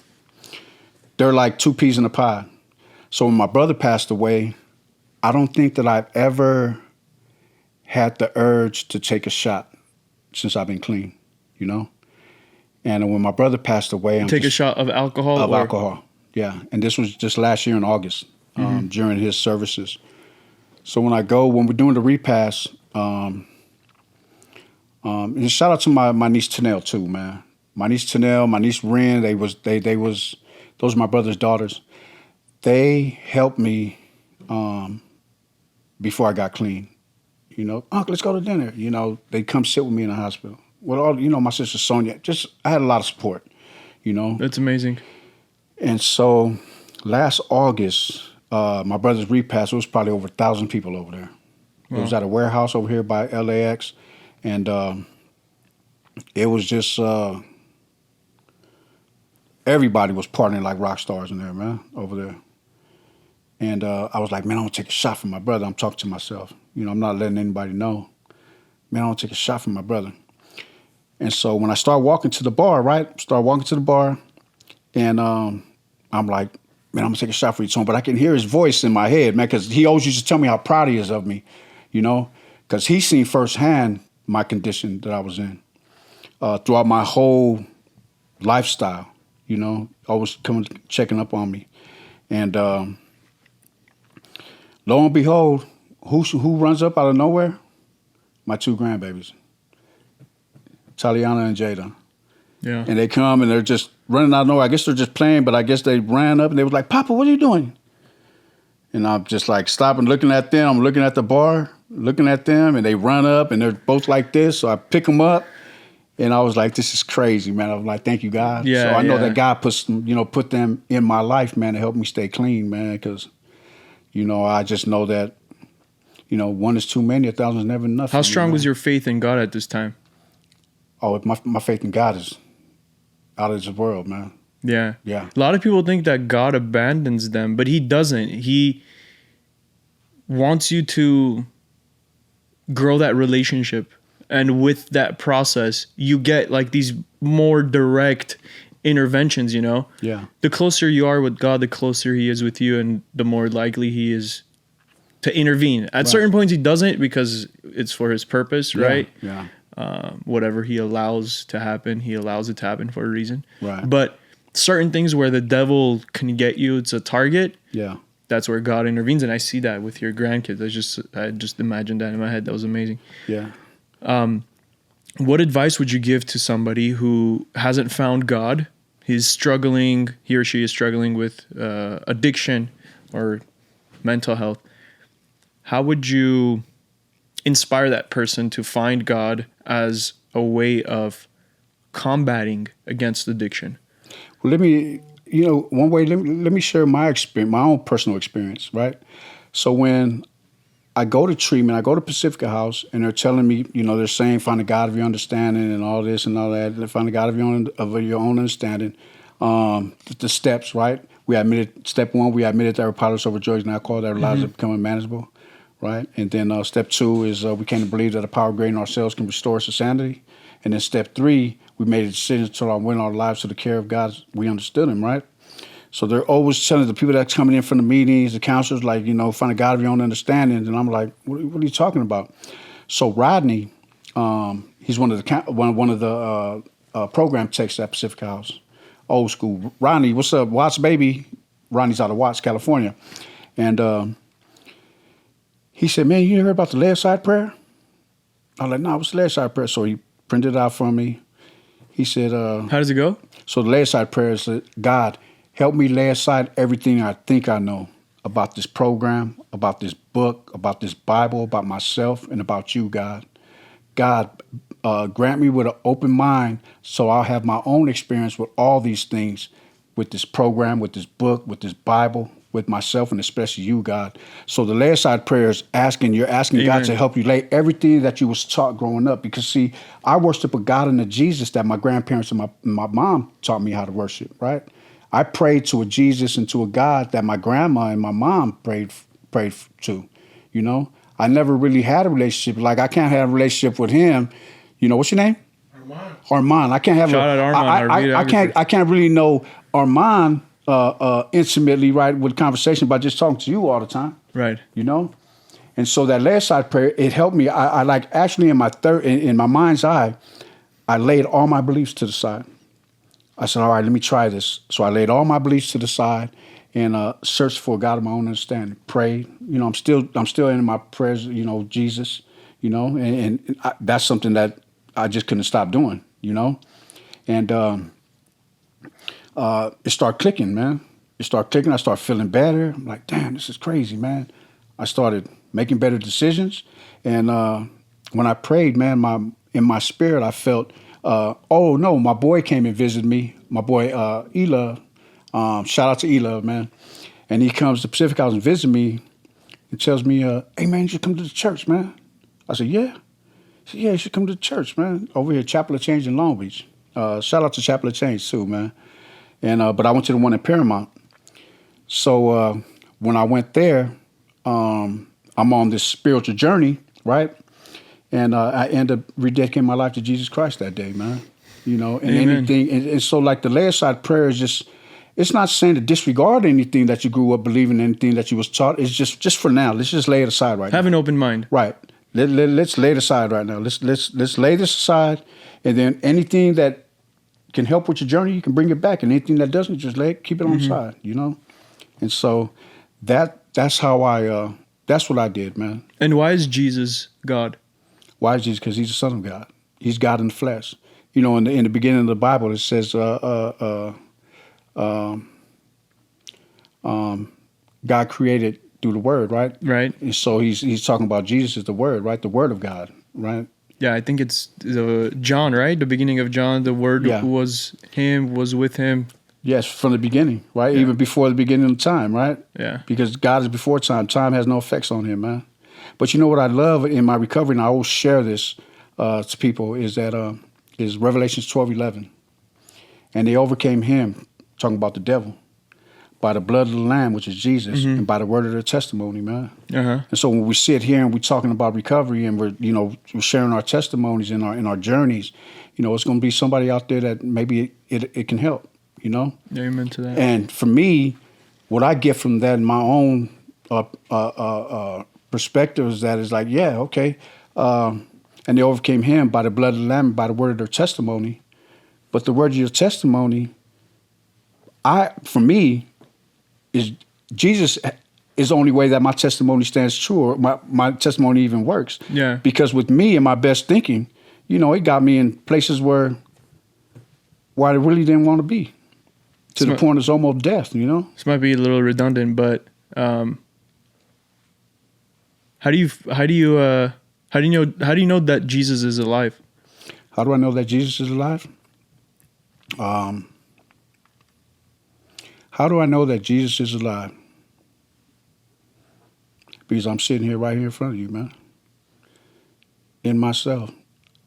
they're like 2 peas in a pod. So when my brother passed away, I don't think that I've ever had the urge to take a shot since I've been clean, And when my brother passed away, a shot of alcohol? Alcohol, yeah. And this was just last year in August, during his services. So when we're doing the repast, And shout out to my niece Tanel too, man. My niece Tanel, my niece Ren, those are my brother's daughters. They helped me before I got clean. Uncle, let's go to dinner. They come sit with me in the hospital. Well, my sister Sonia, I had a lot of support, That's amazing. And so last August, my brother's repast, it was probably over 1,000 people over there. Wow. It was at a warehouse over here by LAX. And it was just, everybody was partying like rock stars in there, man, over there. And I was like, man, I want to take a shot from my brother. I'm talking to myself. I'm not letting anybody know. Man, I want to take a shot from my brother. And so when I start walking to the bar, and I'm like, man, I'm going to take a shot for you, Tone. But I can hear his voice in my head, man, because he always used to tell me how proud he is of me, because he's seen firsthand my condition that I was in throughout my whole lifestyle, always coming, checking up on me. And lo and behold, who runs up out of nowhere? My 2 grandbabies, Taliana and Jada. Yeah. And they come and they're just running out of nowhere. I guess they're just playing, but I guess they ran up and they was like, Papa, what are you doing? And I'm just like stopping, looking at them. I'm looking at the bar, looking at them, and they run up and they're both like this. So I pick them up and I was like, this is crazy, man. I was like, thank you, God. Yeah, so I know that God put them in my life, man, to help me stay clean, man, because, I just know that, one is too many, 1,000 is never enough. How strong was your faith in God at this time? Oh, my faith in God is out of this world, man. Yeah. Yeah. A lot of people think that God abandons them, but he doesn't. He wants you to grow that relationship. And with that process, you get like these more direct interventions, Yeah. The closer you are with God, the closer he is with you, and the more likely he is to intervene. At certain points, he doesn't because it's for his purpose, right? Yeah. Whatever he allows to happen, he allows it to happen for a reason. Right. But certain things where the devil can get you, it's a target. Yeah. That's where God intervenes, and I see that with your grandkids. I just imagined that in my head. That was amazing. Yeah. What advice would you give to somebody who hasn't found God? He or she is struggling with addiction or mental health. How would you inspire that person to find God as a way of combating against addiction? Well, let me share my experience, my own personal experience, right? So when I go to treatment, I go to Pacifica House, and they're telling me, they're saying, find the God of your understanding and all this and all that. Find the God of your own understanding. The steps, right? Step 1, we admitted that we're powerless over drugs and alcohol, that our lives are becoming manageable, right? And then step 2 is we came to believe that a power greater than ourselves can restore us to sanity. And then step 3, we made a decision to win our lives to the care of God. We understood him, right? So they're always telling the people that's coming in from the meetings, the counselors, like, find a God of your own understanding. And I'm like, what are you talking about? So Rodney, he's one of the program techs at Pacifica House, old school. Rodney, what's up, Watts baby? Rodney's out of Watts, California, and he said, man, you heard about the lay aside prayer? I was like, no, what's the lay aside prayer? So he printed it out for me. He said, how does it go? So the lay aside prayer is, God, help me lay aside everything I think I know about this program, about this book, about this Bible, about myself, and about you, God. God, grant me with an open mind so I'll have my own experience with all these things, with this program, with this book, with this Bible, with myself, and especially you, God. So the lay aside prayer is you're asking Amen. God to help you lay everything that you was taught growing up. Because see, I worship a God and a Jesus that my grandparents and my mom taught me how to worship, right? I prayed to a Jesus and to a God that my grandma and my mom prayed to, I never really had a relationship. Like, I can't have a relationship with him. What's your name? Armand. I can't have Shout out Armand, I can't really know Armand intimately, right, with conversation by just talking to you all the time. Right. And so that last side prayer, it helped me. I like actually in my mind's eye, I laid all my beliefs to the side. I said, all right, let me try this. So I laid all my beliefs to the side and searched for God of my own understanding. Prayed. I'm still in my prayers, Jesus, and that's something that I just couldn't stop doing, and it started clicking, man. It started clicking. I started feeling better. I'm like, damn, this is crazy, man. I started making better decisions, and when I prayed, man, in my spirit, I felt, oh no, my boy came and visited me. My boy Ela, shout out to Ela, man, and he comes to Pacifica House and visits me, and tells me, hey man, you should come to the church, man. I said, yeah. He said, yeah, you should come to the church, man. Over here, Chapel of Change in Long Beach. Shout out to Chapel of Change too, man. And but I went to the one in Paramount. So when I went there, I'm on this spiritual journey, right? And I ended up rededicating my life to Jesus Christ that day, man. And Amen. anything, and so like the lay aside prayer is just, it's not saying to disregard anything that you grew up believing, anything that you was taught. It's just for now. Let's just lay it aside right now. Have an open mind. Right. Let's lay it aside right now. Let's lay this aside, and then anything that can help with your journey, you can bring it back, and anything that doesn't, just keep it on the side. And so that's how that's what I did, man. And why is Jesus God? Why is Jesus? Because he's the Son of God. He's God in the flesh. In the beginning of the Bible, it says, God created through the Word, right? Right. And so he's talking about Jesus as the Word, right? The Word of God, right? Yeah, I think it's John, right? The beginning of John, the Word who was him, was with him. Yes, from the beginning, right? Yeah. Even before the beginning of time, right? Yeah. Because God is before time. Time has no effects on him, man. But you know what I love in my recovery, and I always share this to people, is that is Revelations 12:11. And they overcame him, talking about the devil, by the blood of the Lamb, which is Jesus, and by the word of their testimony, man. Uh-huh. And so when we sit here and we're talking about recovery and we're sharing our testimonies in our journeys, it's going to be somebody out there that maybe it can help, Amen to that. And for me, what I get from that in my own perspective is that it's like, yeah, okay. And they overcame him by the blood of the Lamb, by the word of their testimony. But the word of your testimony, for me, is Jesus is the only way that my testimony stands true, or my testimony even works. Yeah. Because with me and my best thinking, it got me in places where I really didn't want to be, to the point it's almost death. This might be a little redundant, but how do you know that Jesus is alive? How do I know that Jesus is alive? How do I know that Jesus is alive? Because I'm sitting here right here in front of you, man. In myself.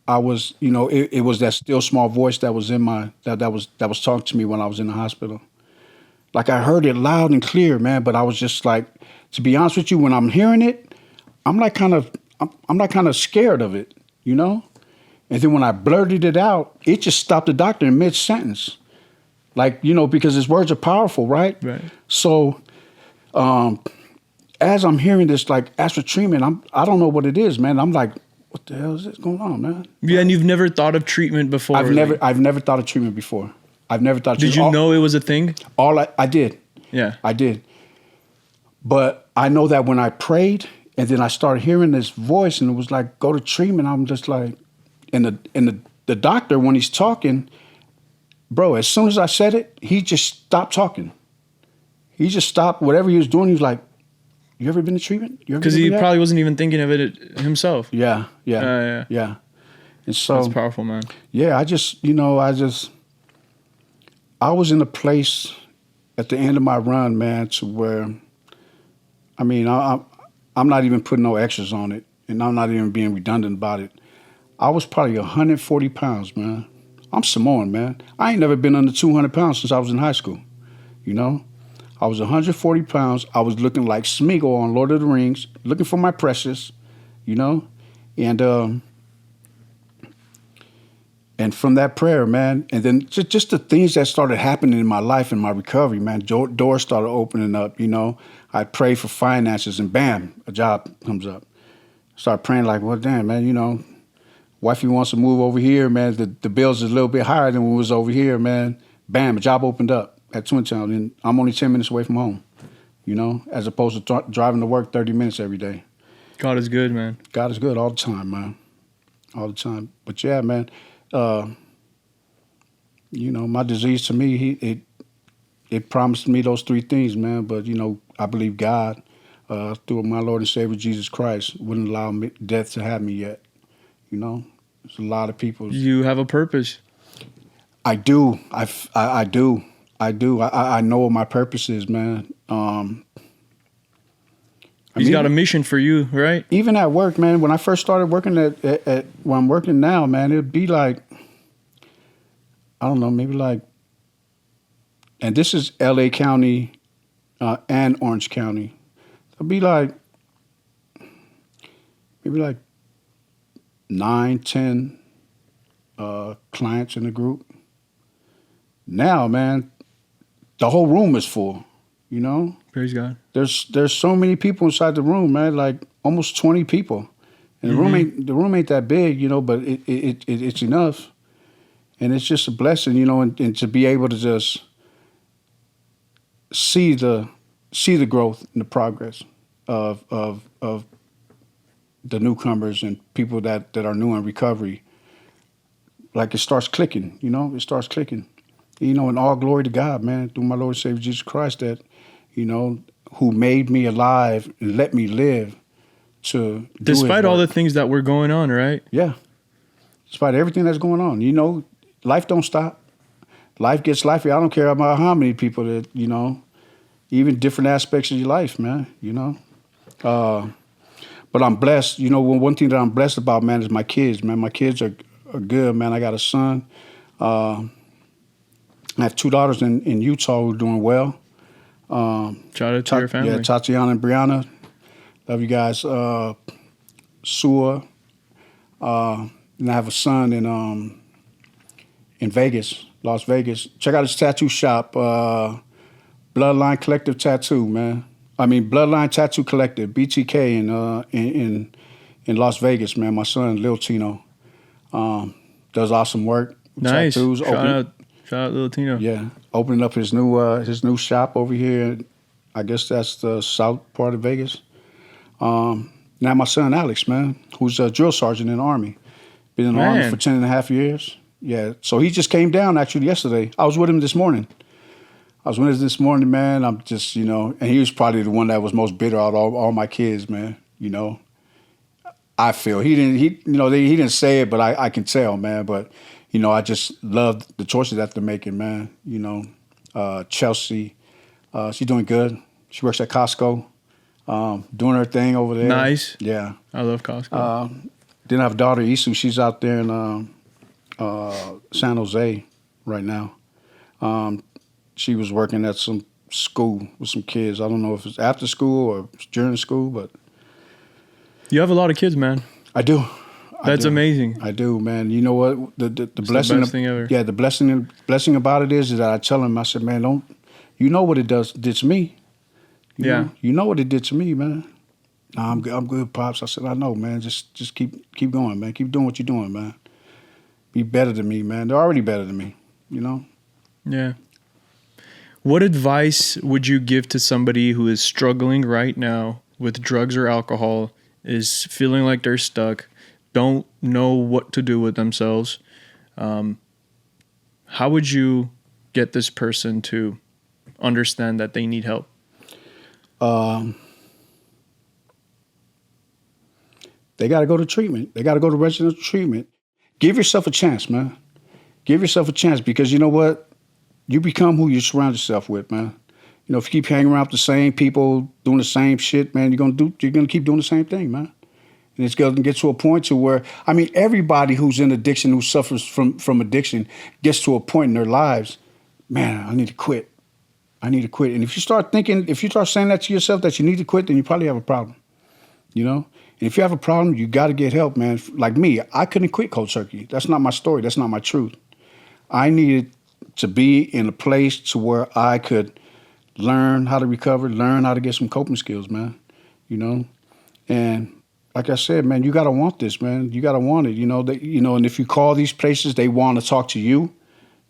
I was, it was that still small voice that was in that was talking to me when I was in the hospital. Like I heard it loud and clear, man, but I was just like, to be honest with you, when I'm hearing it, I'm like kind of scared of it, And then when I blurted it out, it just stopped the doctor in mid-sentence. Like, because his words are powerful, right? Right. So as I'm hearing this, like, ask for treatment, I don't know what it is, man. I'm like, what the hell is this going on, man? Yeah, and you've never thought of treatment before? I've never thought of treatment before. I've never thought of treatment. Did you know it was a thing? I did. Yeah. I did. But I know that when I prayed, and then I started hearing this voice, and it was like, go to treatment, I'm just like, and the doctor, when he's talking, bro, as soon as I said it, he just stopped talking. He just stopped whatever he was doing. He was like, you ever been to treatment? Because he probably wasn't even thinking of it himself. Yeah. And so that's powerful, man. Yeah, I was in a place at the end of my run, man, to where, I'm not even putting no extras on it, and I'm not even being redundant about it. I was probably 140 pounds, man. I'm Samoan, man. I ain't never been under 200 pounds since I was in high school, I was 140 pounds. I was looking like Smeagol on Lord of the Rings, looking for my precious, and from that prayer, man, and then just the things that started happening in my life and my recovery, man, doors started opening up, I prayed for finances, and bam, a job comes up. Start praying like, well, damn, man, wifey wants to move over here, man. The bills is a little bit higher than when we was over here, man. Bam, a job opened up at Twin Town, and I'm only 10 minutes away from home, as opposed to driving to work 30 minutes every day. God is good, man. God is good all the time, man. all the time. But yeah, man, uh, my disease to me, it promised me those three things, man. But I believe God, through my Lord and Savior Jesus Christ, wouldn't allow death to have me yet. There's a lot of people. You have a purpose. I do. I do. I do. I know what my purpose is, man. He's got a mission for you, right? Even at work, man. When I first started working at where I'm working now, man, it'd be like, I don't know, maybe like, and this is L.A. County and Orange County. It'd be like, maybe like 9, 10 clients in the group. Now, man, the whole room is full. Praise God. There's so many people inside the room, man. Like almost 20 people, and the room ain't that big, but it's enough, and it's just a blessing, and to be able to just see the growth and the progress of the newcomers and people that are new in recovery. Like it starts clicking, it starts clicking, and all glory to God, man, through my Lord and Savior Jesus Christ, that who made me alive and let me live to despite all the things that were going on, right? Yeah. Despite everything that's going on, life don't stop. Life gets lifey. I don't care about how many people that, even different aspects of your life, man, but I'm blessed. One thing that I'm blessed about, man, is my kids, man. My kids are good, man. I got a son. I have 2 daughters in Utah who are doing well. Shout out to your family. Yeah, Tatiana and Brianna. Love you guys. Sua. And I have a son in Vegas, Las Vegas. Check out his tattoo shop, Bloodline Collective Tattoo, man. Bloodline Tattoo Collective, BTK in Las Vegas, man. My son, Lil Tino, does awesome work. Nice. Tattoos. Shout out Lil Tino. Yeah, opening up his new shop over here. I guess that's the south part of Vegas. Now my son Alex, man, who's a drill sergeant in the Army. Been in the Army for 10 and a half years. Yeah, so he just came down actually yesterday. I was with him this morning. Man. I'm just, and he was probably the one that was most bitter out of all my kids, man. I feel he didn't say it, but I can tell, man. But I just love the choices that they're making, man. Chelsea, she's doing good. She works at Costco, doing her thing over there. Nice. Yeah. I love Costco. Then I have a daughter, Isu. She's out there in San Jose right now. She was working at some school with some kids. I don't know if it's after school or during school, but you have a lot of kids, man. I do. That's amazing. I do, man. You know what? The blessing, the best thing ever. Yeah, the blessing about it is that I tell him, I said, man, you know what it did to me. You know what it did to me, man. Nah, I'm good, Pops. I said, I know, man. Just keep going, man. Keep doing what you're doing, man. Be better than me, man. They're already better than me, Yeah. What advice would you give to somebody who is struggling right now with drugs or alcohol, is feeling like they're stuck, don't know what to do with themselves? How would you get this person to understand that they need help? They got to go to treatment. They got to go to residential treatment. Give yourself a chance, man. Give yourself a chance, because you know what? You become who you surround yourself with, man. If you keep hanging around with the same people, doing the same shit, man, you're gonna keep doing the same thing, man. And it's gonna get to a point to where, everybody who's in addiction, who suffers from addiction, gets to a point in their lives, man, I need to quit. And if you start saying that to yourself, that you need to quit, then you probably have a problem, And if you have a problem, you got to get help, man. Like me, I couldn't quit cold turkey. That's not my story. That's not my truth. I needed to be in a place to where I could learn how to recover, learn how to get some coping skills, man. And like I said, man, you gotta want this, man. You gotta want it. And if you call these places, they want to talk to you.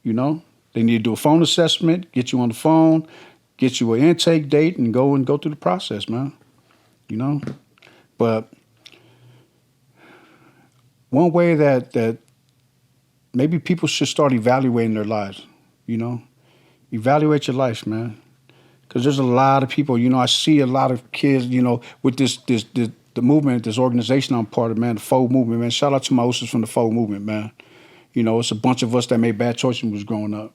They need to do a phone assessment, get you on the phone, get you an intake date, and go through the process, man. But one way that maybe people should start evaluating their lives, evaluate your life, man. Because there's a lot of people, I see a lot of kids, with the movement, this organization I'm part of, man, the FOE movement, man. Shout out to my hostess from the FOE movement, man. It's a bunch of us that made bad choices when we was growing up.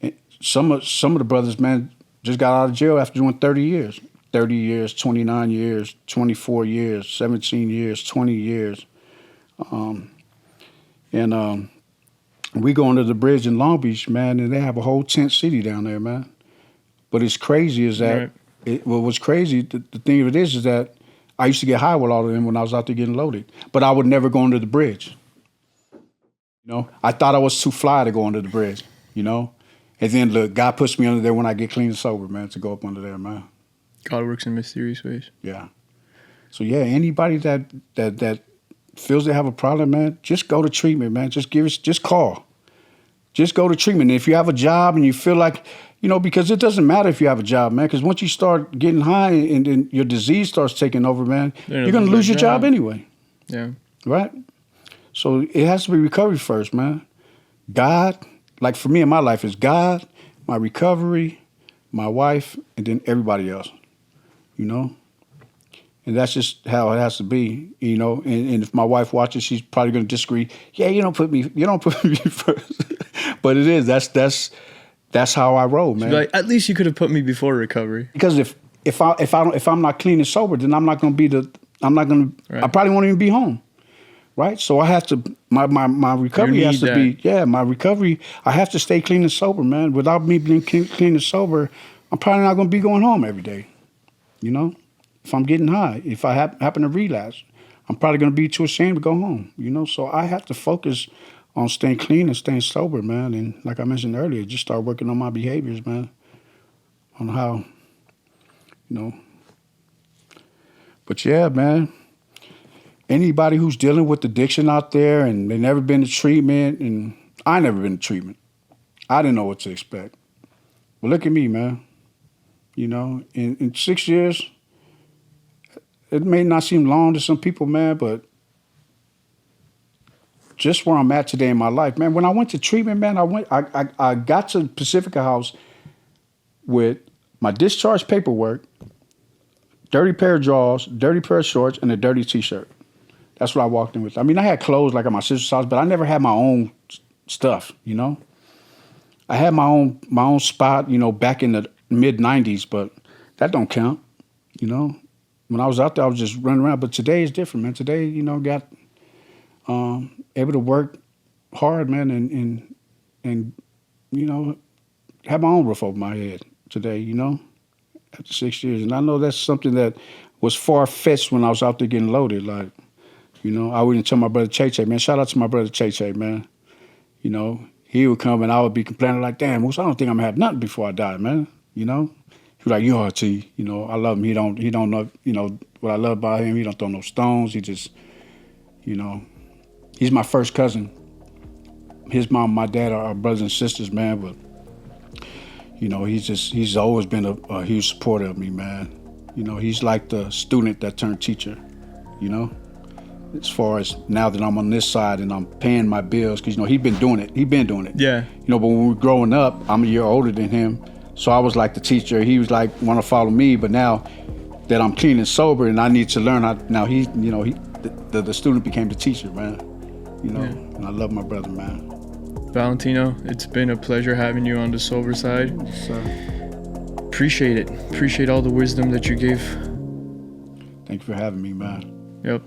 And some of the brothers, man, just got out of jail after doing 30 years. 30 years, 29 years, 24 years, 17 years, 20 years. We go under the bridge in Long Beach, man, and they have a whole tent city down there, man. But it's crazy is that, what's crazy, the thing of it is that I used to get high with all of them when I was out there getting loaded. But I would never go under the bridge. I thought I was too fly to go under the bridge, And then, look, God puts me under there when I get clean and sober, man, to go up under there, man. God works in mysterious ways. Yeah. So, yeah, anybody that feels they have a problem, man, just go to treatment, man. Just call. Just go to treatment. And if you have a job and you feel like, because it doesn't matter if you have a job, man, because once you start getting high and then your disease starts taking over, man, you're going to lose your job anyway. Yeah. Right? So it has to be recovery first, man. God, like for me in my life, is God, my recovery, my wife, and then everybody else, And that's just how it has to be, And if my wife watches, she's probably going to disagree. Yeah, you don't put me first. But it is. That's how I roll, man. Like, at least you could have put me before recovery. Because if I'm not clean and sober, then I probably won't even be home. Right? So I have to, my recovery has to be, my recovery, I have to stay clean and sober, man. Without me being clean and sober, I'm probably not going to be going home every day. If I'm getting high, if I happen to relapse, I'm probably going to be too ashamed to go home, So I have to focus on staying clean and staying sober, man. And like I mentioned earlier, just start working on my behaviors, man, on how, But yeah, man. Anybody who's dealing with addiction out there and they never been to treatment, and I never been to treatment. I didn't know what to expect. But look at me, man. In 6 years, it may not seem long to some people, man, but just where I'm at today in my life, man. When I went to treatment, man, I got to Pacifica House with my discharge paperwork, dirty pair of drawers, dirty pair of shorts, and a dirty T-shirt. That's what I walked in with. I mean, I had clothes like at my sister's house, but I never had my own stuff, I had my own spot, back in the mid-'90s, but that don't count, When I was out there, I was just running around. But today is different, man. Today, got able to work hard, man, and have my own roof over my head today, after 6 years. And I know that's something that was far-fetched when I was out there getting loaded, like, I wouldn't tell my brother Che, man. Shout out to my brother Che, man. He would come and I would be complaining like, damn, Moose, I don't think I'm gonna have nothing before I die, man. He was like, you are T. I love him. He don't know, what I love about him. He don't throw no stones. He just, he's my first cousin. His mom and my dad are brothers and sisters, man. But, he's always been a huge supporter of me, man. He's like the student that turned teacher, as far as now that I'm on this side and I'm paying my bills, because, he's been doing it. Yeah. But when we were growing up, I'm a year older than him. So I was like the teacher. He was like, want to follow me. But now that I'm clean and sober and I need to learn how, now the student became the teacher, man. And I love my brother, man. Valentino, it's been a pleasure having you on the sober side. Appreciate it. Appreciate all the wisdom that you gave. Thank you for having me, man. Yep.